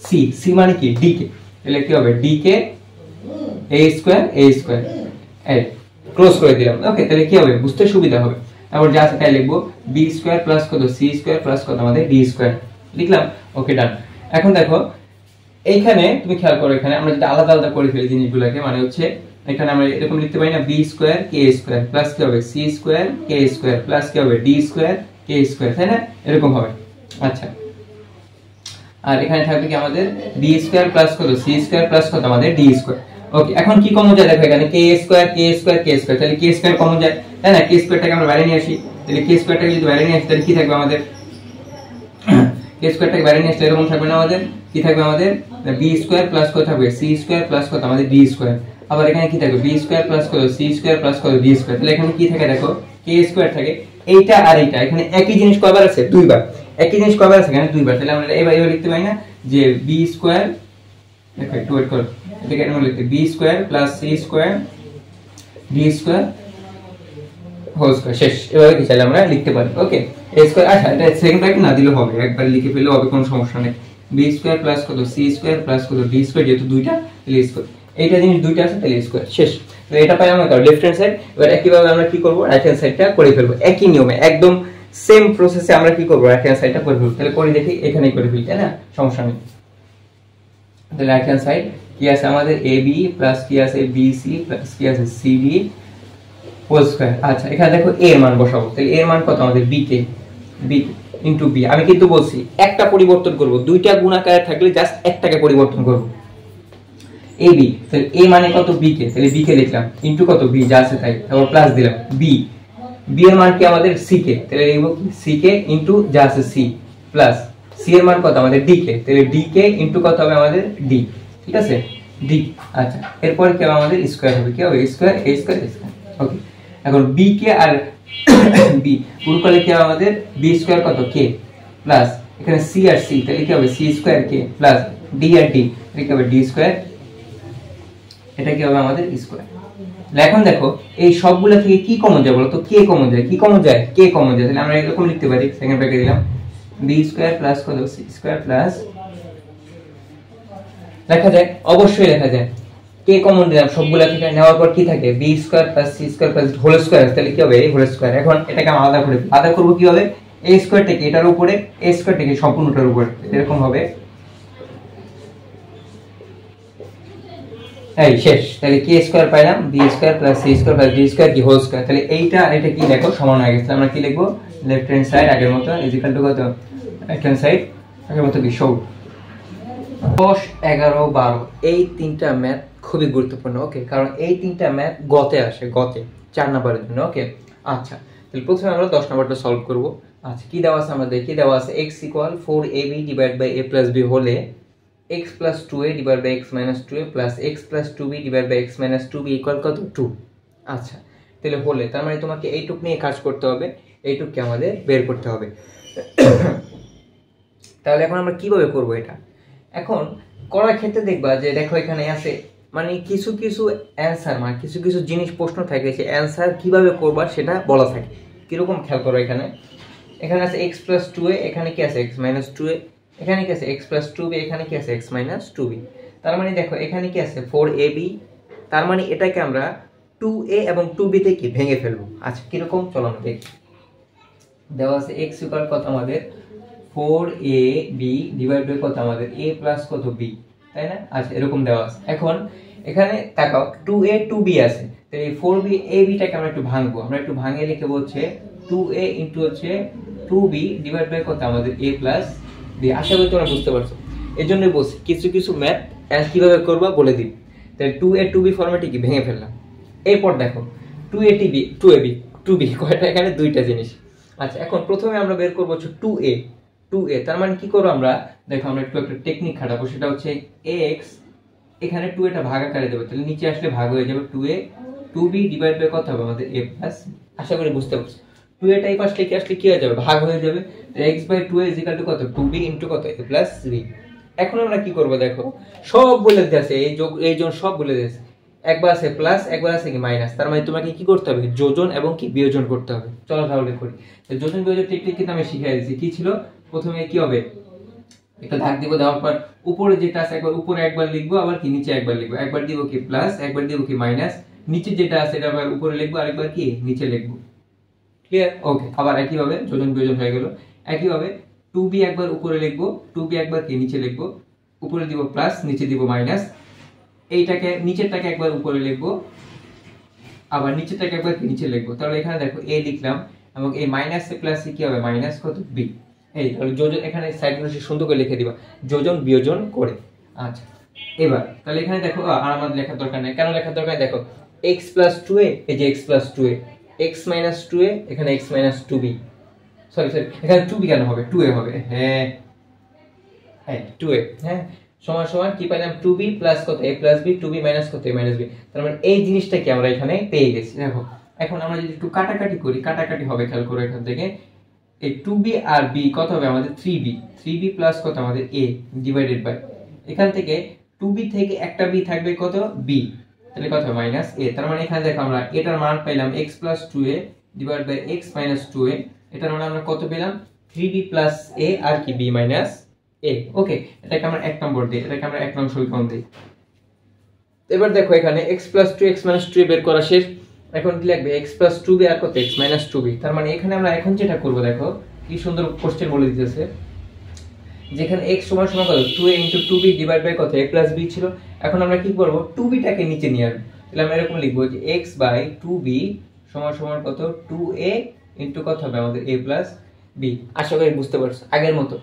c, c মানে কি d কে, তাহলে কি হবে, d কে a স্কয়ার এই ক্লোজ করে দিলাম। ওকে, তাহলে কি হবে, বুঝতে সুবিধা হবে। তারপর যা আছে তাই লিখবো, b স্কয়ার প্লাস কত, c স্কয়ার প্লাস কত আমাদের d স্কয়ার লিখলাম। ওকে, ডান। এখন দেখো এইখানে তুমি খেয়াল করো, এখানে আমরা যদি আলাদা আলাদা করে ফেলি জিনিসগুলোকে, মানে হচ্ছে এখানে আমরা এরকম লিখতে পারি না, b square k square plus কি হবে, c square k square plus কি হবে, d স্কয়ার k স্কয়ার, তাই না, এরকম হবে। আচ্ছা, আর এখানে থাকবে কি আমাদের b স্কয়ার প্লাস কত, c স্কয়ার প্লাস কত আমাদের d স্কয়ার। ওকে, এখন কি কমন যায় দেখো, এখানে k স্কয়ার তাহলে k স্কয়ার কমন যায়, তাই না। k স্কয়ারটাকে আমরা বাইরে নিয়ে আসি, তাহলে k স্কয়ারটাকে যদি বাইরে নিয়ে আসি, তাহলে কি থাকবে আমাদের, k স্কয়ারটাকে বাইরে নিয়ে আসলে এরকম থাকবে না, আমাদের কি থাকবে, আমাদের b স্কয়ার প্লাস কত থাকবে, c স্কয়ার প্লাস কত আমাদের d স্কয়ার। আবার এখানে কি থাকবে, b স্কয়ার প্লাস কত, c স্কয়ার প্লাস কত, d স্কয়ার। তাহলে এখানে কি থাকে দেখো, k স্কয়ার থাকে, এইটা আর এইটা, এখানে একই জিনিস কয়বার আছে, দুইবার, একই জিনিস কয়বার আছে এখানে, দুইবার। তাহলে আমরা এবার লিখতে পারি না যে b স্কয়ার, দেখো একটু ওয়েট করো, এটাকে আমরা লিখতে b square plus c square d square whole square, শেষ। এভাবে কি চাইলে আমরা লিখতে পারি। ওকে, a স্কয়ার, আচ্ছা এটা সেকেন্ড ব্র্যাকেট না দিলেও হবে, একবার লিখে ফেললেও হবে, কোনো সমস্যা নেই। b স্কয়ার প্লাস কত, c স্কয়ার প্লাস কত, d স্কয়ার, যেহেতু দুইটা তাহলে স্কয়ার, এইটা জিনিস দুইটা আছে তাহলে স্কয়ার, শেষ। তো এটা পাই আমরা লেফট হ্যান্ড সাইড। এবার একইভাবে আমরা কি করব, রাইট হ্যান্ড সাইডটা করে ফেলবো, একই নিয়মে একদম সেম প্রসেসে আমরা কি করব, রাইট হ্যান্ড সাইডটা করে ফেলবো। তাহলে করে দেখি, এখানেই করে ফেলি, তাই না, সমস্যা নেই। তাহলে রাইট হ্যান্ড সাইড কি আছে আমাদের, ab প্লাস কি আছে, bc প্লাস কি আছে, cd হোল স্কয়ার। আচ্ছা, এখানে দেখো a এর মান বসাবো, তাহলে a এর মান কত আমাদের, b কে, বি ইন্টু বি। আমি কিন্তু বলছি একটা পরিবর্তন করব, দুইটা গুণাকারে থাকলে জাস্ট একটাকে পরিবর্তন করব। এ বি, তাহলে এ মানে কত বি কে, তাহলে বি কে লিখলাম ইন্টু কত বি যা আছে তাই, তারপর প্লাস দিলাম বি, বি এর মান কি আমাদের সি কে, তাহলে লিখব সি কে ইন্টু যা আছে সি, প্লাস সি এর মান কত আমাদের ডি কে, তাহলে ডি কে ইন্টু কত হবে আমাদের ডি, ঠিক আছে ডি। আচ্ছা এরপর কি হবে আমাদের স্কয়ার হবে, কি হবে স্কয়ার এ স্কয়ার স্কয়ার। ওকে, এখন বি কে আর বি পুরো করলে কি হবে আমাদের বি স্কয়ার কত কে, প্লাস এখানে সি আর সি, তাহলে কি হবে সি স্কয়ার কে, প্লাস ডি আর ডি, তাহলে কি হবে ডি স্কয়ার, এটা কি হবে আমাদের স্কয়ার। এখন দেখো এই সবগুলা থেকে কি কমন যায় বলো তো, কে কমন যায়, কি কমন যায়, কে কমন যায়, তাহলে আমরা এরকম লিখতে পারি, সেকেন্ড ব্র্যাকেট দিলাম বি স্কয়ার প্লাস কত সি স্কয়ার প্লাস, লেখা যায় অবশ্যই লেখা যায়, কে কমন দিলাম সবগুলা থেকে, নেওয়ার পর কি থাকে B square plus C square plus whole square, তাহলে কি হবে এই হোল স্কয়ার। এখন এটাকে আমরা আলাদা করে আলাদা করব কিভাবে, এ স্কয়ারটাকে এটার উপরে, এ স্কয়ারটাকে সম্পূর্ণটার উপরে, এরকম হবে এই শেষ। তাহলে কে স্কয়ার পাইলাম B square plus C square plus D square কি হোল স্কয়ার, তাহলে এইটা এটা কি দেখো সমান হয়ে গেছে। আমরা কি লিখবো লেফট হ্যান্ড সাইড আগের মতো ইজ ইকুয়াল টু কত রাইট হ্যান্ড সাইড আগের মতো কি শো। 10 11 12 এই তিনটা ম্যাথ খুবই গুরুত্বপূর্ণ, ওকে, কারণ এই তিনটা ম্যাথ গতে আসে, গতে 4 নম্বরের জন্য, ওকে। আচ্ছা তাহলে প্রথমে আমরা 10 নম্বরটা সলভ করব। আচ্ছা কি দেওয়া আছে আমাদের, কি দেওয়া আছে x = 4ab divide by a plus b হলে x plus 2a divided by x minus 2a plus x plus 2b divided by x minus 2b equal কত 2। আচ্ছা তাহলে হলে তার মানে তোমাকে এইটুক নিয়ে কাজ করতে হবে, এইটুককে আমাদের বের করতে হবে। তাহলে এখন আমরা কিভাবে করব এটা, এখন করার ক্ষেত্রে দেখবা যে দেখো এখানে আছে মানে কিছু কিছু অ্যানসার, মানে কিছু কিছু জিনিস প্রশ্ন থাকে, সেই অ্যানসার কিভাবে করবা সেটা বলা থাকে। কিরকম খেয়াল করো, এখানে এখানে আছে x plus 2a, এখানে কি আছে x minus 2a, এখানে কি আছে x plus 2b, এখানে কি আছে x minus 2b। তার মানে দেখো এখানে কি আছে 4ab, তার মানে এটাকে আমরা 2a এবং 2b তে কি ভেঙে ফেলবো। আচ্ছা কিরকম চলো আমরা দেখি, দেওয়া আছে x ইকুয়াল কত আমাদের 4ab ডিভাইড বাই কত আমাদের a প্লাস কত b, তাই না। আচ্ছা এরকম দেওয়া আছে। এখন এখানে তাকাও 2a 2b আছে, তাহলে এই 4b ab টাকে আমরা একটু ভাঙবো, আমরা একটু ভাঙে লিখে বলছে 2a ইনটু হচ্ছে 2b ডিভাইড বাই কত আমাদের a প্লাস b। আশা করি তোমরা বুঝতে পারছো, এজন্যই বলছি কিছু কিছু ম্যাথ কিভাবে করবা বলে দিই। তাহলে 2a 2b ফরম্যাটে কি ভেঙে ফেললাম। এরপর দেখো 2a 2ab 2b কয়টা, এখানে দুইটা জিনিস। আচ্ছা এখন প্রথমে আমরা বের করবো হচ্ছে 2a, তার মানে কি করবো আমরা, দেখো আমরা একটু একটা টেকনিক খাটাবো, সেটা হচ্ছে x এখানে 2a টা ভাগ আকারে দেবো, তাহলে নিচে আসলে ভাগ হয়ে যাবে 2a 2b ডিভাইড বাই কত হবে আমাদের a প্লাস। আশা করি বুঝতে পারছো, 2a টা এই পাশে আসলে কি হয়ে যাবে ভাগ হয়ে যাবে, x by 2a is equal to কত 2b ইনটু কত a প্লাস b। এখন আমরা কি করব দেখো সব বলে দিয়েছে, এই যোগ এই জন সব বলে দিয়েছে, একবার আছে প্লাস একবার আছে কি মাইনাস, তার মানে তোমাকে কি করতে হবে যোজন এবং কি বিয়োজন করতে হবে। চলো তাহলে করি, যোজন বিয়োজন টেকনিক কিন্তু আমি শিখিয়ে দিয়েছি। কি ছিল প্রথমে কি হবে, একটা দাগ দিব, দেওয়ার পর উপরে যেটা আছে একবার উপরে একবার লিখবো, আবার কি নিচে একবার লিখবো, একবার দিব কি প্লাস একবার দিব কি মাইনাস, নিচে যেটা আছে এটা আবার উপরে লিখবো আরেকবার কি নিচে লিখবো, ক্লিয়ার। ওকে আবার একই ভাবে যোজন বিয়োজন হয়ে গেল, একই ভাবে 2b একবার উপরে লিখবো 2b একবার কি নিচে লিখবো, উপরে দিব প্লাস নিচে দিব মাইনাস, এইটাকে নিচেরটাকে একবার উপরে লিখবো আবার নিচেরটাকে একবার কি নিচে লিখবো। তাহলে এখানে দেখো a লিখলাম এবং এই মাইনাস এ প্লাস কি হবে মাইনাস কত b। এই তাহলে যোজন এখানে সাইডগুলো সুন্দর করে লিখে দিবা যোজন বিয়োজন করে। আচ্ছা এবার তাহলে এখানে দেখো আর আমাদের লেখার দরকার নেই, কেন লেখার দরকার, দেখো x plus 2a এই যে x plus 2a, x minus 2a এখানে x minus 2b, সরি এখানে 2b কেন হবে 2a হবে, হ্যাঁ হ্যাঁ 2a, হ্যাঁ সমান সমান কি পাইলাম 2b প্লাস কত a plus b 2b minus কত a মাইনাস b। তার মানে এই জিনিসটা কি আমরা এখানে পেয়ে গেছি। দেখো এখন আমরা যদি একটু কাটাকাটি করি, কাটাকাটি হবে খেয়াল করো, এখান থেকে এই 2b আর b কত হবে আমাদের 3b প্লাস কত আমাদের a ডিভাইডেড বাই এখান থেকে 2b থেকে একটা b থাকবে কত b, তাহলে কত হবে মাইনাস a। তার মানে এখানে দেখো আমরা এটার মান পাইলাম x plus 2a divide by x minus 2a, এটার মানে আমরা কত পেলাম 3b plus a আর কি b minus a। ওকে এটাকে আমরা 1 নম্বর দিই, এটাকে আমরা 1 নং সমীকরণ দিই। এবার দেখো এখানে x plus 2 x minus 2 বের করা শেষ, এখন কি লিখবে x plus 2b আর কত x minus 2b। তার মানে এখানে আমরা এখন যেটা করব দেখো কি সুন্দর কোশ্চেন বলে দিতেছে, যেখানে x সমান সমান কত 2a into 2b divide by কত a plus b ছিল। এখন আমরা কি করব 2b টাকে নিচে নিয়ে আসব, তাহলে আমরা এরকম লিখব যে x by 2b সমান সমান কত 2a into কত হবে আমাদের a plus বি। আশা করি বুঝতে পারছো। আগের মতো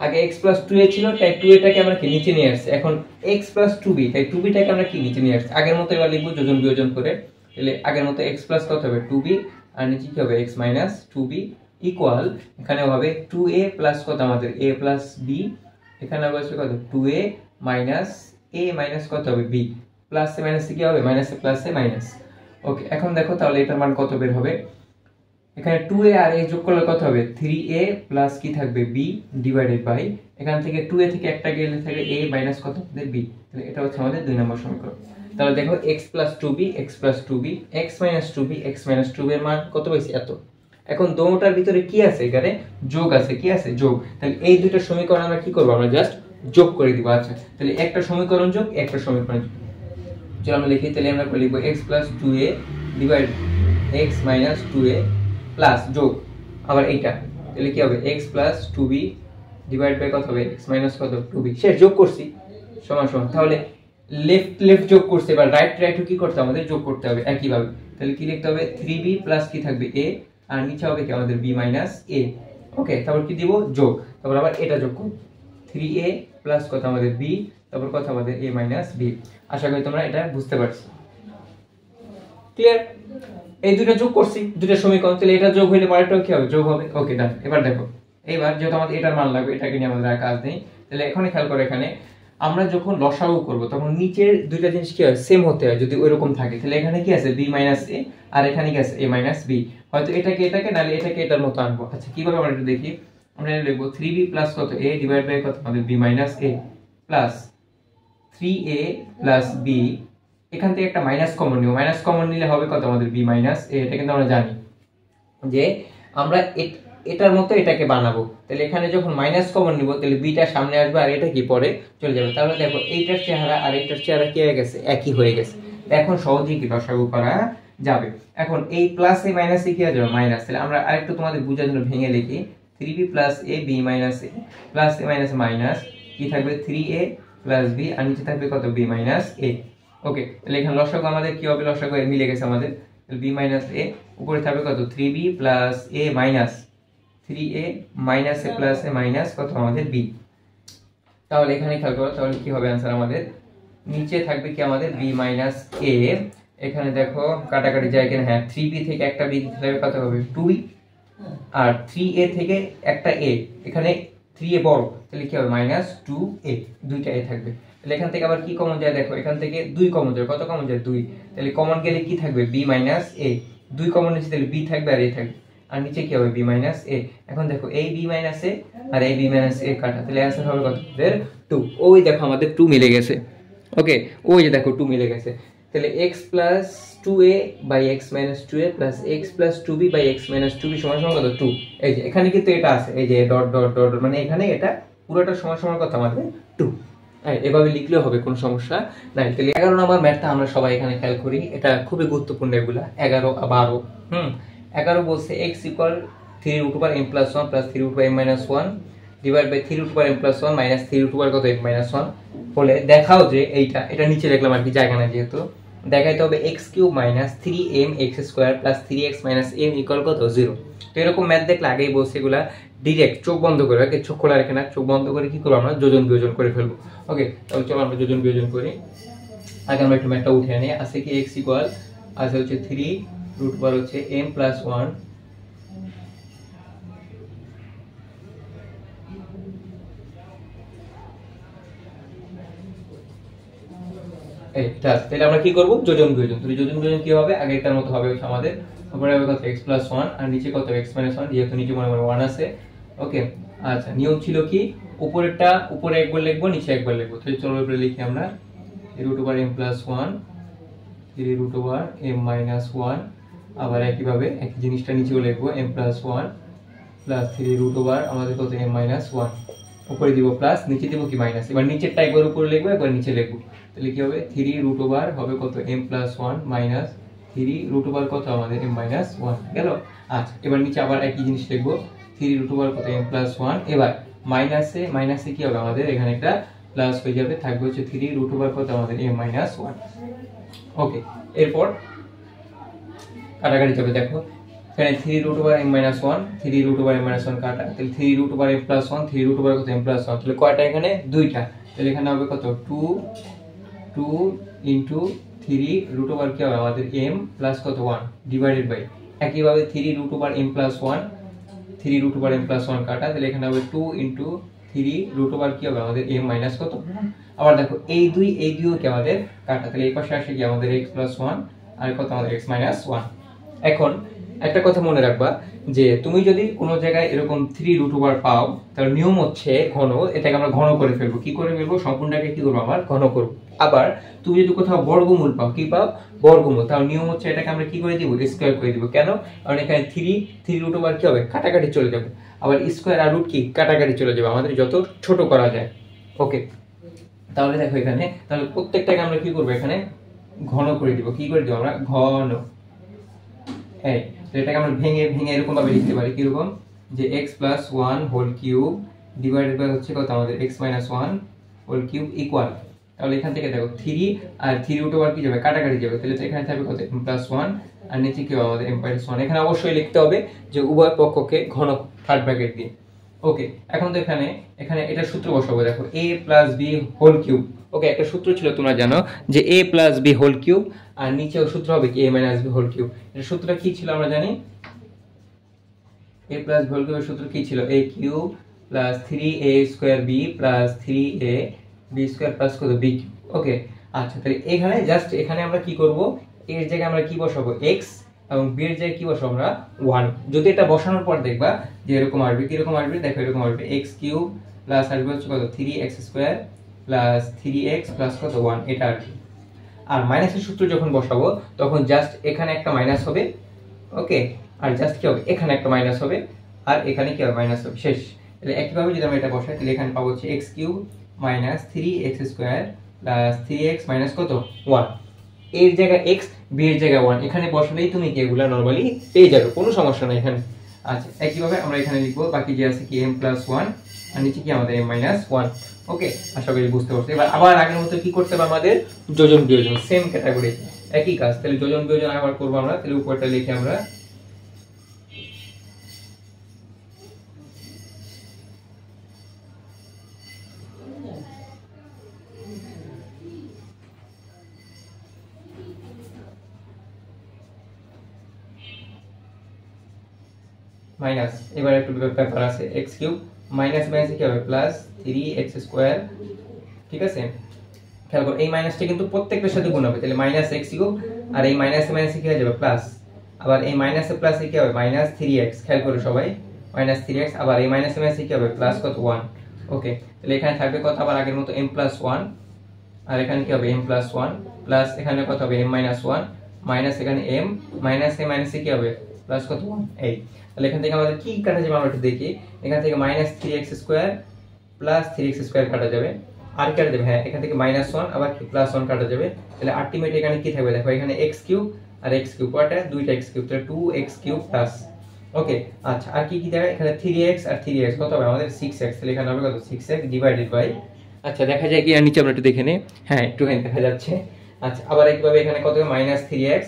আগে x প্লাস 2a ছিল, তাই 2 এটাকে আমরা কি নিচে নিয়ে আসছি। এখন x প্লাস 2b, তাই 2b টাকে আমরা কি নিচে নিয়ে আসছি। আগের মতো এবার লিখবো যোজন বিয়োজন করে। তাহলে আগের মতো x প্লাস কত হবে 2b, আর নিচে কি হবে x মাইনাস 2b ইকুয়াল, এখানে হবে 2a প্লাস কত আমাদের a প্লাস b, এখানে হবে কত 2a মাইনাস a মাইনাস কত হবে b, প্লাস এ মাইনাস কি হবে মাইনাস এ প্লাস এ মাইনাস। ওকে, এখন দেখো তাহলে এটার মান কত বের হবে। এখানে 2a আর a যোগ করলে কত হবে 3a প্লাস কি থাকবে b ডিভাইডেড বাই, এখান থেকে 2a থেকে একটা গেলে থাকে a মাইনাস কত হবে b। তাহলে এটা হচ্ছে আমাদের 2 নম্বর সমীকরণ। তাহলে দেখো x plus 2b, x plus 2b, x minus 2b, x minus 2b এর মান কত পাইছি এত। এখন দোনোটার ভিতরে কি আছে, এখানে যোগ আছে, কি আছে যোগ। তাহলে এই দুটো সমীকরণ আমরা কি করব, আমরা জাস্ট যোগ করে দিব। আচ্ছা, তাহলে একটা সমীকরণ যোগ, একটা সমীকরণ যোগ। চলো আমরা লিখি, তাহলে আমরা লিখব x plus 2a divide x minus 2a plus যোগ আবার এইটা, তাহলে কি হবে x plus 2b divide by কত হবে x মাইনাস কত 2b, শেষ যোগ করছি সমান সমান। তাহলে লেফট লেফট যোগ করতে, এবার রাইট রাইট কি করতে আমাদের যোগ করতে হবে একই ভাবে। তাহলে কি লিখতে হবে 3b প্লাস কি থাকবে a, আর নিচে হবে কি আমাদের b মাইনাস a। ওকে, তারপর কি দিব যোগ, তারপর আবার এটা যোগ করব 3a প্লাস কত আমাদের b, তারপর কত আমাদের a মাইনাস b। আশা করি তোমরা এটা বুঝতে পারছো। ক্লিয়ার? এই দুটো যোগ করছি, দুটো সমীকরণ, তাহলে এটা যোগ হইলে পরেরটাও কি হবে যোগ হবে। ওকে ডান। এবার দেখো, এবার যেহেতু আমাদের এটার মান লাগবে, এটাকে নিয়ে আমাদের আর কাজ নেই। তাহলে এখনই খেয়াল করো, এখানে আমরা যখন লসাগু করব তখন নিচের দুইটা জিনিস কি হয় সেম হতে হয়, যদি ওইরকম থাকে। তাহলে এখানে কি আছে b মাইনাস a, আর এখানে কি আছে a মাইনাস b। হয়তো এটাকে এটাকে নালে এটাকে এটার মতো আনবো। আচ্ছা, কিভাবে আমরা একটু দেখি। আমরা লিখবো 3b প্লাস কত a ডিভাইড বাই কত আমাদের b minus a plus 3a plus b, এখান থেকে একটা মাইনাস কমন নিব, মাইনাস কমন নিলে হবে কত আমাদের b মাইনাস a। এটা কিন্তু আমরা জানি যে আমরা এটার মতো এটাকে বানাবো। তাহলে এখানে যখন মাইনাস কমন নিব, তাহলে বিটা সামনে আসবে আর এটা কি পরে চলে যাবে। তাহলে দেখো এইটার চেহারা আর এইটার চেহারা কি হয়ে গেছে, একই হয়ে গেছে। এখন সহজেই কি লসাগু করা যাবে। এখন এই প্লাস এ মাইনাস এ কি হয়ে যাবে মাইনাস। তাহলে আমরা আরেকটু তোমাদের বোঝার জন্য ভেঙে লিখি 3b plus a b minus a plus a minus minus কি থাকবে 3a প্লাস b, আর নিচে থাকবে কত b মাইনাস a। ওকে, তাহলে এখানে লসাগু আমাদের কি হবে, লসাগু মিলে গেছে আমাদের। তাহলে b মাইনাস a উপরে থাকবে কত 3b plus a minus 3a minus a plus a minus কত আমাদের b। তাহলে এখানে খেয়াল করো, তাহলে কি হবে आंसर আমাদের, নিচে থাকবে কি আমাদের b মাইনাস a। এখানে দেখো কাটাকাটি যায় কিনা, হ্যাঁ 3b থেকে একটা b দিতে হবে কত হবে 2b, আর 3a থেকে একটা a, এখানে 3a বড়, তাহলে কি হবে মাইনাস 2a, দুইটা a থাকবে। তাহলে এখান থেকে আবার কি কমন যায়, দেখো এখান থেকে 2 কমন যায়, কত কমন যায় 2, তাহলে কমন গেলে কি থাকবে b মাইনাস a, 2 কমন নিচে, তাহলে b থাকবে আর a থাকবে, আর নিচে কি হবে b মাইনাস a। এখন দেখো এই b মাইনাস a আর এই b মাইনাস a কাটা, তাহলে आंसर হবে কত আমাদের 2। ওই দেখো আমাদের 2 মিলে গেছে। ওকে, ওই যে দেখো 2 মিলে গেছে। তাহলে x plus 2a by x minus 2a plus x plus 2b by x minus 2b সমান সমান কত 2। এই যে এখানে কিন্তু এটা আছে, এই যে ডট ডট ডট, মানে এখানে এটা পুরোটা সমান সমান কত আমাদের 2। এভাবে লিখলেও হবে, কোনো সমস্যা নাই। তাহলে 11 নম্বর ম্যাথটা আমরা সবাই এখানে খেয়াল করি, এটা খুবই গুরুত্বপূর্ণ এগুলা 11 আর 12। 11 বলছে x equal 3 root over m plus 1 plus 3 root over m minus 1 divide by 3 root over m plus 1 minus 3 root over কত m মাইনাস 1 বলে দেখাও যে এইটা, এটা নিচে লিখলাম আর কি জায়গা না, যেহেতু দেখাইতে হবে x cube minus 3m x square plus 3x minus m equal কত 0। তো এরকম ম্যাথ দেখলে আগেই বলছি এগুলা ডিরেক্ট চোখ বন্ধ করে, ওকে চোখ খোলা রেখে না, চোখ বন্ধ করে কি করব আমরা যোজন বিয়োজন করে ফেলবো। ওকে, তাহলে চলো আমরা যোজন বিয়োজন করি। আগে আমরা একটু ম্যাথটা উঠে আনি। আছে কি x ইকুয়াল আছে হচ্ছে 3 রুট ওভার হচ্ছে m প্লাস 1 এইটা। তাহলে আমরা কি করব যোজন বিয়োজন। তাহলে যোজন বিয়োজন কি হবে, আগেরটার মতো হবে হচ্ছে আমাদের উপরে হবে কত x প্লাস 1 আর নিচে কত x মাইনাস 1, যেহেতু নিচে মনে 1 আছে। ওকে, আচ্ছা নিয়ম ছিল কি উপরেরটা উপরে একবার লিখবো, নিচে একবার লিখবো। তাহলে চলো উপরে লিখি আমরা root over m plus 1 3 root over m minus 1, আবার একই ভাবে একই জিনিসটা নিচেও লিখবো m plus 1 plus 3 root over আমাদের কত m মাইনাস 1, উপরে দিব প্লাস, নিচে দিব কি মাইনাস। এবার নিচেরটা একবার উপরে লিখবো, একবার নিচে লিখবো। তাহলে কি হবে 3 রুট ওভার হবে কত m plus 1 minus 3 root over কত আমাদের m মাইনাস 1 গেল। আচ্ছা, এবার নিচে আবার একই জিনিস লিখবো 3 রুট ওভার কত m প্লাস 1, এবার মাইনাসে মাইনাসে কি হবে আমাদের এখানে একটা প্লাস হয়ে যাবে, থাকবে হচ্ছে 3 রুট ওভার কত আমাদের m মাইনাস 1। ওকে, এরপর কাটাকাটি যাবে, দেখো এখানে 3 root over m minus 1, 3 root over m minus 1 কাটা, তাহলে 3 root over m plus 1, 3 root over কত m প্লাস 1, তাহলে কয়টা এখানে দুইটা, তাহলে এখানে হবে কত 2 ইনটু 3 রুট ওভার কি হবে আমাদের m প্লাস কত 1 ডিভাইডেড বাই, একইভাবে 3 root over m plus 1, 3 root over m plus 1 কাটা, তাহলে এখানে হবে 2 ইনটু 3 রুট ওভার কি হবে আমাদের m মাইনাস কত। আবার দেখো এই দুইও কি আমাদের কাটা, তাহলে এই পাশে আসে কি আমাদের x প্লাস 1 আর কত আমাদের x মাইনাস 1। এখন একটা কথা মনে রাখবা যে তুমি যদি কোনো জায়গায় এরকম 3 রুট ওভার পাও, তাহলে নিয়ম হচ্ছে ঘন, এটাকে আমরা ঘন করে ফেলবো। কি করে ফেলবো? সম্পূর্ণটাকে কি করবো আমার ঘন করব। আবার তুমি যদি কোথাও বর্গমূল পাও, কি পাও বর্গমূল, তাহলে নিয়ম হচ্ছে এটাকে আমরা কি করে দিব স্কয়ার করে দিব। কেন? কারণ এখানে 3 রুট ওভার কি হবে কাটাকাটি চলে যাবে, আবার স্কয়ার আর রুট কি কাটাকাটি চলে যাবে, আমাদের যত ছোট করা যায়। ওকে, তাহলে দেখো এখানে তাহলে প্রত্যেকটাকে আমরা কি করব এখানে ঘন করে দিব। কি করে দিব আমরা ঘন, এই তো এটাকে আমরা ভেঙে এরকম ভাবে লিখতে পারি কিরকম যে x plus 1 whole cube divided by হচ্ছে কত আমাদের x minus 1 whole cube equal, তাহলে এখান থেকে দেখো 3 আর 3 রুট ওভার কি যাবে কাটাকাটি যাবে, তাহলে এখানে থাকবে কত m প্লাস 1 আর নিচে কি হবে আমাদের m মাইনাস 1। এখানে অবশ্যই লিখতে হবে যে উভয় পক্ষকে ঘন থার্ড ব্র্যাকেট দিয়ে। ওকে, এখন তো এখানে এটা সূত্র বসাবো। দেখো a plus b whole cube. Okay, একটা সূত্র ছিল তোমরা জানো যে a plus b whole cube, আর নিচেও সূত্র হবে কি a minus b whole cube. এর সূত্রটা কি ছিল আমরা জানি, a প্লাস b হোল কিউবের সূত্র কি ছিল a cube plus 3a square b plus 3a b square plus কত b কিউব। ওকে, আচ্ছা তাহলে এখানে জাস্ট এখানে আমরা কি করব, এর জায়গায় আমরা কি বসাবো x এবং b এর জায়গায় কি বসাবো আমরা 1। যদি এটা বসানোর পর দেখবা যে এরকম আসবে, কি রকম আসবে দেখো এরকম আসবে x কিউব প্লাস আসবে হচ্ছে কত 3x square plus 3x plus কত 1, এটা আসবে। আর মাইনাসের সূত্র যখন বসাবো তখন জাস্ট এখানে একটা মাইনাস হবে। ওকে, আর জাস্ট কি হবে এখানে একটা মাইনাস হবে আর এখানে কি হবে মাইনাস হবে, শেষ। তাহলে একইভাবে যদি আমরা এটা বসাই তাহলে এখানে পাবো হচ্ছে x cube minus 3x square plus 3x minus কত 1, এর জায়গায় x b এর জায়গায় 1, এখানে বসালেই তুমি কি এগুলা নরমালি পেয়ে যাবে, কোনো সমস্যা নাই এখানে। আচ্ছা, একইভাবে আমরা এখানে লিখবো বাকি যে আছে কি m প্লাস 1 আর নিচে কি আমাদের m মাইনাস 1। ওকে, আশা করি বুঝতে পারছো। এবার আবার আগের মতো কি করতে হবে আমাদের যোজন বিয়োজন, সেম ক্যাটাগরি একই কাজ। তাহলে যোজন বিয়োজন আবার করব আমরা, তাহলে উপরটা লিখে আমরা মাইনাস, এবার একটু ব্যাপার আছে x কিউব মাইনাস মাইনাস কি হবে প্লাস 3x স্কয়ার। ঠিক আছে, খেয়াল করো এই মাইনাসটা কিন্তু প্রত্যেকটার সাথে গুণ হবে, তাহলে মাইনাস x কিউব আর এই মাইনাসে মাইনাসে কি হয়ে যাবে প্লাস, আবার এই মাইনাসে প্লাসে কি হবে মাইনাস 3x, খেয়াল করো সবাই মাইনাস 3x, আবার এই মাইনাসে মাইনাসে কি হবে প্লাস কত 1। ওকে, তাহলে এখানে থাকবে কত আবার আগের মতো m প্লাস 1 আর এখানে কি হবে m প্লাস 1 প্লাস এখানে কত হবে m মাইনাস 1 মাইনাস এখানে m মাইনাসে মাইনাসে কি হবে প্লাস কত 1। এই তাহলে এখান থেকে আমাদের কি কাটা যাবে আমরা একটু দেখি, এখান থেকে minus 3x square plus 3x square কাটা যাবে, আর কাটা যাবে হ্যাঁ এখান থেকে মাইনাস 1 আবার কি প্লাস 1 কাটা যাবে, তাহলে আলটিমেট এখানে কি থাকবে দেখো এখানে x কিউব আর x কিউব, কয়টা দুইটা x কিউব, তাহলে 2x কিউব প্লাস। ওকে, আচ্ছা আর কি কি দেবে এখানে 3x আর 3x কত হবে আমাদের 6x, তাহলে এখানে হবে কত 6x ডিভাইডেড বাই, আচ্ছা দেখা যায় কি আর নিচে আমরা একটু দেখে নেই, হ্যাঁ একটুখানি দেখা যাচ্ছে। আচ্ছা আবার একইভাবে এখানে কত হবে মাইনাস 3x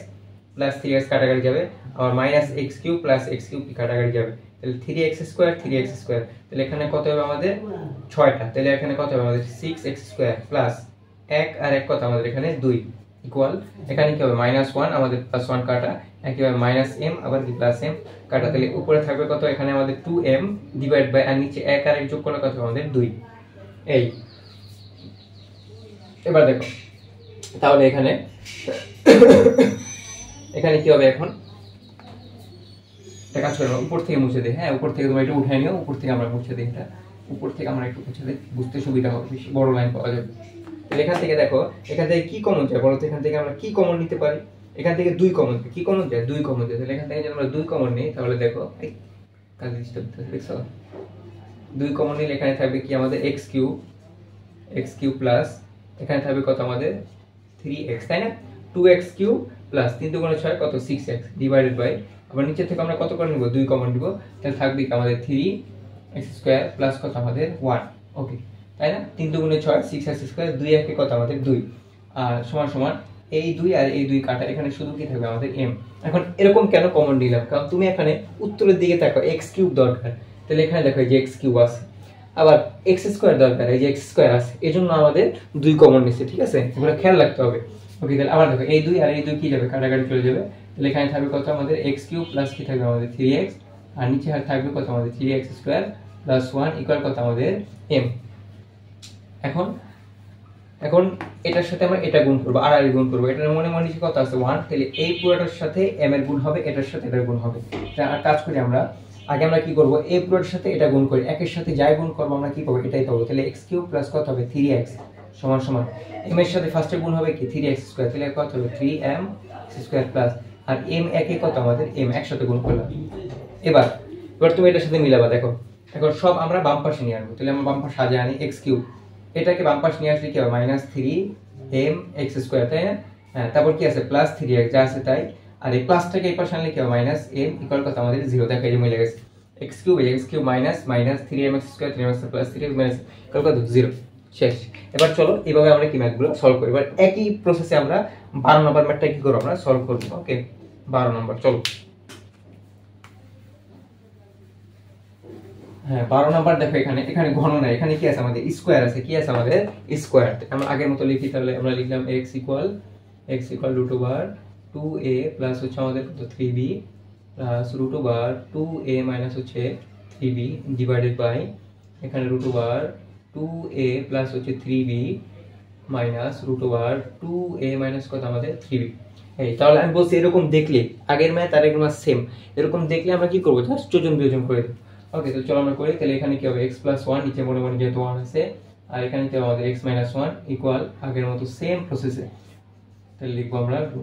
প্লাস 3x কাটাকাটি যাবে, আবার minus x cube plus x cube কাটাকাটি যাবে, তাহলে 3x স্কয়ার 3x স্কয়ার, তাহলে এখানে কত হবে আমাদের 6টা, তাহলে এখানে কত হবে আমাদের 6x স্কয়ার প্লাস 1 আর 1 কত আমাদের এখানে 2 ইকুয়াল, এখানে কি হবে মাইনাস 1 আমাদের প্লাস 1 কাটা, একইভাবে মাইনাস m আবার কি প্লাস m কাটা, তাহলে উপরে থাকবে কত এখানে আমাদের 2m ডিভাইড বাই আর নিচে 1 আর 1 যোগ করলে কত হবে আমাদের 2। এই এবার দেখো তাহলে এখানে কি হবে এখন এটা কাজ করবে উপর থেকে মুছে দিই, হ্যাঁ উপর থেকে তোমরা এটা উঠাই নিও, উপর থেকে আমরা মুছে দিই, এটা উপর থেকে আমরা একটু মুছে দিই বুঝতে সুবিধা হবে, বেশি বড় লাইন পাওয়া যাবে। তাহলে এখান থেকে দেখো এখান থেকে কি কমন যায় বলো তো, এখান থেকে আমরা কি কমন নিতে পারি, এখান থেকে 2 কমন, কি কমন যায় 2 কমন যায়, তাহলে এখান থেকে যদি আমরা 2 কমন নিই তাহলে দেখো এই কাজ ডিস্টার্ব দেখছো 2 কমন নিলে এখানে থাকবে কি আমাদের x কিউব প্লাস এখানে থাকবে কত আমাদের 3x, তাই না 2x কিউব প্লাস 3 × 6 কত 6x ডিভাইডেড বাই, আবার নিচে থেকে আমরা কত করে নিব 2 কমন নিব, তাহলে থাকবে কি আমাদের 3x স্কয়ার প্লাস কত আমাদের 1। ওকে, তাই না 3 × 6 6x স্কয়ার 2 একে কত আমাদের 2 আর সমান সমান এই 2 আর এই 2 কাটা, এখানে শুধু কি থাকবে আমাদের m। এখন এরকম কেন কমন নিলাম, কারণ তুমি এখানে উত্তরের দিকে তাকাও, x³ দরকার, তাহলে এখানে দেখো এই যে x³ আছে, আবার x² দরকার, এই যে x² আছে, এজন্য আমাদের 2 কমন নিছে, ঠিক আছে, এগুলো খেয়াল রাখতে হবে। ওকে, তাহলে আবার দেখো এই 2 আর এই 2 কি যাবে, কাটাকাটি চলে যাবে, তাহলে এখানে থাকবে কত আমাদের x³ প্লাস কি থাকবে আমাদের 3x, আর নিচে থাকবে কত আমাদের 3x² প্লাস 1 ইকুয়াল কত আমাদের m। এখন এখন এটার সাথে আমরা এটা গুণ করব, আর গুণ করব, এটার মনে মনে কত আছে 1, তাহলে এই পুরোটার সাথে m এর গুণ হবে, এটার সাথে এটার গুণ হবে। আর কাজ করি আমরা, আগে আমরা কি করব, এই পুরোটার সাথে এটা গুণ করি, একের সাথে যাই গুণ করব আমরা কি পাবো, এটাই পাবো। তাহলে x³ প্লাস কত হবে 3x সমান সমান m এর সাথে ফার্স্টে গুণ হবে কি 3x², তাহলে কত হবে 3m² প্লাস, আর m একে কত আমাদের m একসাথে গুণ করলাম। এবার তুমি এটার সাথে মিলাবা, দেখো এখন সব আমরা বাম পাশে নিয়ে আনবো, তাহলে আমরা বাম পাশে সাজিয়ে আনি x³ এটাকে বাম পাশে নিয়ে আসলে কি হবে -3mx², তাই না? হ্যাঁ, তারপর কি আছে প্লাস 3x যা আছে তাই, আর এই প্লাসটাকে এই পাশে আনলে কি হবে -m ইকুয়াল কত আমাদের 0, দেখো এই যে মিলে গেছে, x³ minus 3mx² 3mx plus 3x minus equal কত 0, শেষ। এবার চলো এইভাবে আমরা কি ম্যাথগুলো সলভ করি। এবার একই প্রসেসে আমরা 12 নম্বর ম্যাথটা কি করব আমরা সলভ করব। ওকে, 12 নম্বর চলো। হ্যাঁ, 12 নাম্বার দেখো, এখানে ঘন না, এখানে কি আছে আমাদের স্কয়ার আছে, কি আছে আমাদের স্কয়ার। আমরা আগের মতো লিখি, তাহলে আমরা লিখলাম x ইকুয়াল √2a প্লাস হচ্ছে আমাদের কত 3b প্লাস √2a মাইনাস হচ্ছে 3b ডিভাইডেড বাই এখানে √2a প্লাস হচ্ছে 3b মাইনাস √2a মাইনাস কত আমাদের 3b। এই তাহলে আমি বলছি এরকম দেখলে আগের ম্যাথ আর এরকম সেম, এরকম দেখলে আমরা কি করব, জাস্ট যোজন বিয়োজন করে দেব। ওকে, তো চলো আমরা করি। তাহলে এখানে কি হবে x + 1, নিচে মনে মনে যেহেতু 1 আছে, আর এখানে কি হবে আমাদের x - 1 ইকুয়াল আগের মতো সেম প্রসেসে, তাহলে লিখবো আমরা 2।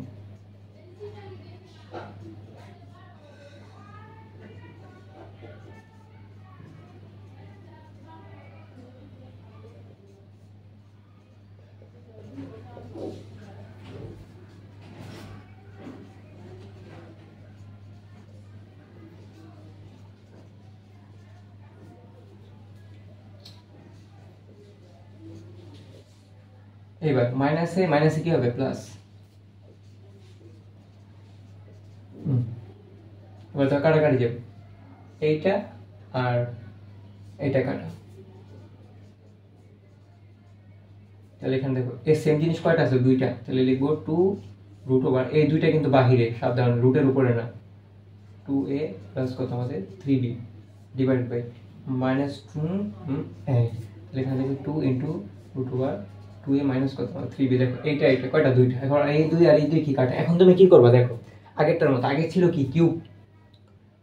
এবার মাইনাসে কি হবে প্লাস, এবার তো কাটাকাটি যাবে, এইটা আর এইটা কাটা, তাহলে এখানে দেখো এই সেম জিনিস কয়টা আছে, দুইটা, তাহলে লিখবো 2√, এই দুইটা কিন্তু বাহিরে, সাবধান রুটের উপরে না, 2a প্লাস কত আমাদের 3b ডিভাইডেড বাই -2, তাহলে এখানে দেখো 2 √2a মাইনাস কত 3b, দেখো এইটা কয়টা, দুইটা। এখন এই 2 আর এই 2 কি কাটা, এখন তুমি কি করবা, দেখো আগেরটার মতো, আগে ছিল কি কিউব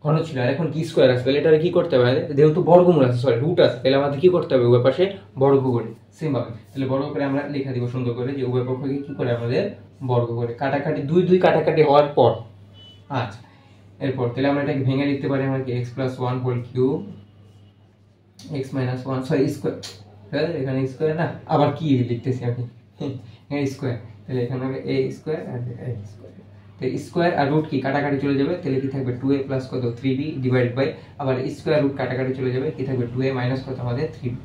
ঘন ছিল, আর এখন কি স্কয়ার আছে, তাহলে এটা কি করতে হবে, যেহেতু বর্গমূল আছে, সরি রুট আছে, তাহলে আমাদের কি করতে হবে, উভয় পাশে বর্গ করে, সেম ভাবে তাহলে বর্গ করে আমরা লেখা দিব সুন্দর করে, যে উভয় পক্ষকে কি করে আমাদের বর্গ করে, কাটাকাটি 2 কাটাকাটি হওয়ার পর, আচ্ছা এরপর তাহলে আমরা এটাকে ভেঙে লিখতে পারি আমরা কি x + 1 whole cube x - 1, sorry square, হ্যাঁ এখানে স্কয়ার না, আবার কি লিখতেছি আমি, এখানে স্কয়ার, তাহলে এখানে হবে a স্কয়ার আর a স্কয়ার, তো স্কয়ার আর রুট কি কাটাকাটি চলে যাবে, তাহলে কি থাকবে 2a প্লাস কত 3b ডিভাইডেড বাই, আবার স্কয়ার রুট কাটাকাটি চলে যাবে, কি থাকবে 2a মাইনাস কত আমাদের 3b।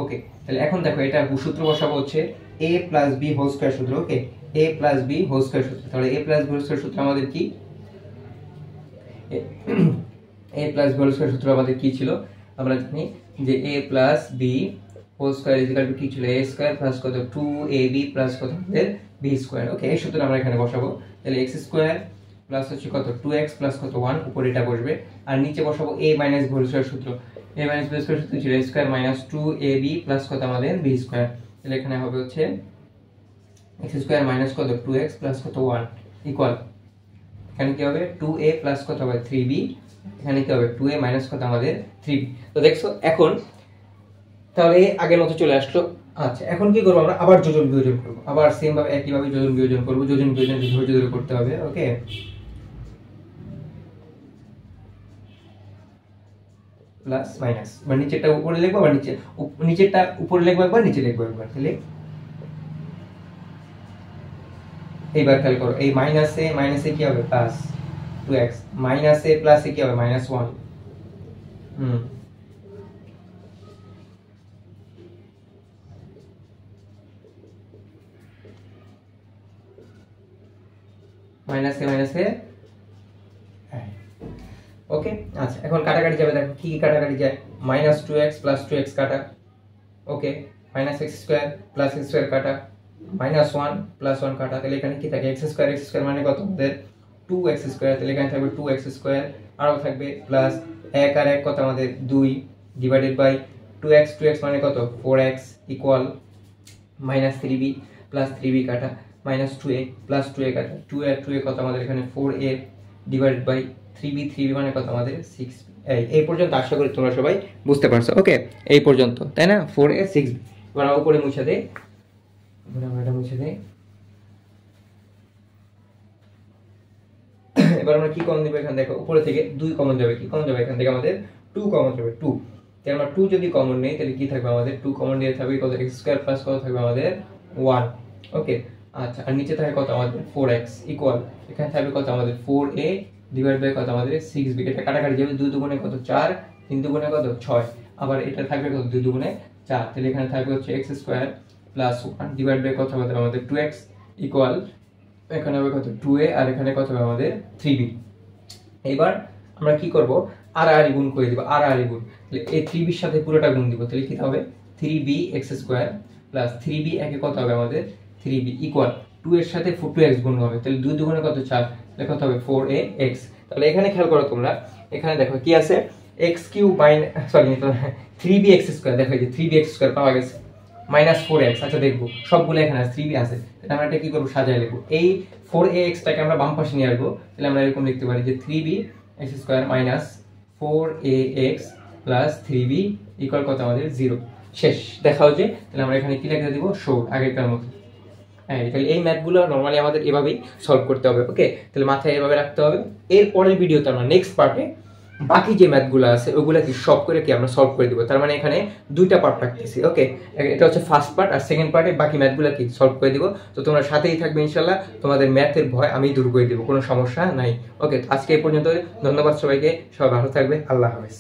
ওকে, তাহলে এখন দেখো এটা সূত্র বসাবো হচ্ছে a + b হোল স্কয়ার সূত্র। ওকে, a + b হোল স্কয়ার সূত্র, তাহলে a + b হোল স্কয়ার সূত্র আমাদের কি, a + b হোল স্কয়ার সূত্র আমাদের কি ছিল, আমরা জানি যে a + b whole square equal to কি ছিল, a স্কয়ার প্লাস কত 2ab প্লাস কত আমাদের b স্কয়ার। ওকে, এই সূত্র আমরা এখানে বসাবো, তাহলে x স্কয়ার প্লাস হচ্ছে কত 2x প্লাস কত 1, উপরে এটা বসবে, আর নিচে বসাবো a - b হোল স্কয়ার সূত্র, a - b স্কয়ার সূত্র ছিল a square minus 2ab plus কত আমাদের b স্কয়ার, তাহলে এখানে হবে হচ্ছে x স্কয়ার মাইনাস কত 2x প্লাস কত 1 ইকুয়াল, এখানে কি হবে 2a প্লাস কত হবে 3b, এখানে কি হবে 2a মাইনাস কত আমাদের 3b। তো দেখছো এখন তাহলে আগের মতো চলে আসলো। আচ্ছা, এখন কি করবো আমরা, আবার যোজন বিয়োজন করবো, আবার সেম ভাবে একই ভাবে যোজন বিয়োজন করবো, যোজন বিয়োজন ধৈর্য ধরে করতে হবে। ওকে, প্লাস মাইনাস, বা নিচেরটা উপরে লিখবো, আবার নিচেরটা উপরে লিখবো একবার, নিচে লিখবো একবার, তাহলে এইবার খেয়াল করো, এই মাইনাসে কি হবে প্লাস 2x, মাইনাসে প্লাসে কি হবে -1, মাইনাস এ ওকে। আচ্ছা এখন কাটাকাটি যাবে, দেখো কি কি কাটাকাটি যায়, -2x + 2x কাটা, ওকে, -x² + x² কাটা, -1 + 1 কাটা, তাহলে এখানে কি থাকে x² মানে কত আমাদের 2x², তাহলে এখানে থাকবে 2x², আরও থাকবে প্লাস 1 আর 1 কত আমাদের 2 ডিভাইডেড বাই 2x মানে কত 4x ইকুয়াল -3b + 3b কাটা, -2a + 2a কাটা, 2a আর 2a কত আমাদের এখানে 4a ডিভাইডেড বাই 3b মানে কত আমাদের 6b। এই পর্যন্ত আশা করি তোমরা সবাই বুঝতে পারছো, ওকে, এই পর্যন্ত তাই না, 4a 6b। এবার আমরা উপরে মুছে দেই, এবার আমরা কি কমন দিব, এখানে দেখো উপরে থেকে 2 কমন যাবে, কি কমন যাবে এখান থেকে আমাদের 2 কমন যাবে, 2, তাহলে আমরা 2 যদি কমন নেই তাহলে কি থাকবে আমাদের 2 কমন নিয়ে থাকবে কত x² প্লাস কত থাকবে আমাদের 1, ওকে। আচ্ছা আর নিচে থাকে কত আমাদের 4x ইকুয়াল, এখানে থাকবে কত আমাদের 4a ডিভাইড বাই কত আমাদের 6b, এটা কাটাকাটি যাবে, 2 দুগুণে কত 4, 3 দুগুণে কত 6, আবার এটা থাকবে কত 2 দুগুণে 4, তাহলে এখানে থাকবে হচ্ছে x² প্লাস 1 ডিভাইড বাই কত হবে আমাদের 2x ইকুয়াল, এখানে হবে কত 2a আর এখানে কত হবে আমাদের 3b। এবার আমরা কি করব, আর গুণ করে দিব, আর গুণ, তাহলে এই 3b এর সাথে পুরোটা গুণ দিব, তাহলে কি হবে 3bx² প্লাস 3b একে কত হবে আমাদের 3b ইকুয়াল 2 এর সাথে 2x গুণ হবে, তাহলে 2 দুগুণে কত 4, তাহলে কত হবে 4ax। তাহলে এখানে খেয়াল করো তোমরা, এখানে দেখো কি আছে x³ 3bx², দেখো এই যে 3bx² পাওয়া গেছে -4x, আচ্ছা দেখবো সবগুলো এখানে 3b আছে, তাহলে আমরা এটা কি করব সাজায় লিখব, এই 4ax টাকে আমরা বাম পাশে নিয়ে আসবো, তাহলে আমরা এরকম লিখতে পারি যে 3bx² - 4ax plus 3b equal কত আমাদের 0, শেষ। দেখাও যে তাহলে আমরা এখানে কি লিখে দিব শো, আগেকার মতো। হ্যাঁ তাহলে এই ম্যাথগুলো নরমালি আমাদের এভাবেই সলভ করতে হবে, ওকে, তাহলে মাথায় এভাবে রাখতে হবে। এর পরের ভিডিওতে আমরা নেক্সট পার্টে বাকি যে ম্যাথগুলো আছে ওগুলা কি সব করে কি আমরা সলভ করে দিব, তার মানে এখানে 2টা পার্ট রাখতেছি, ওকে, এটা হচ্ছে ফার্স্ট পার্ট, আর সেকেন্ড পার্টে বাকি ম্যাথগুলো কি সলভ করে দিব। তো তোমরা সাথেই থাকবে ইনশাআল্লাহ, তোমাদের ম্যাথের ভয় আমি দূর করে দিব, কোনো সমস্যা নাই, ওকে। আজকে এই পর্যন্ত, ধন্যবাদ সবাইকে, সবাই ভালো থাকবে, আল্লাহ হাফেজ।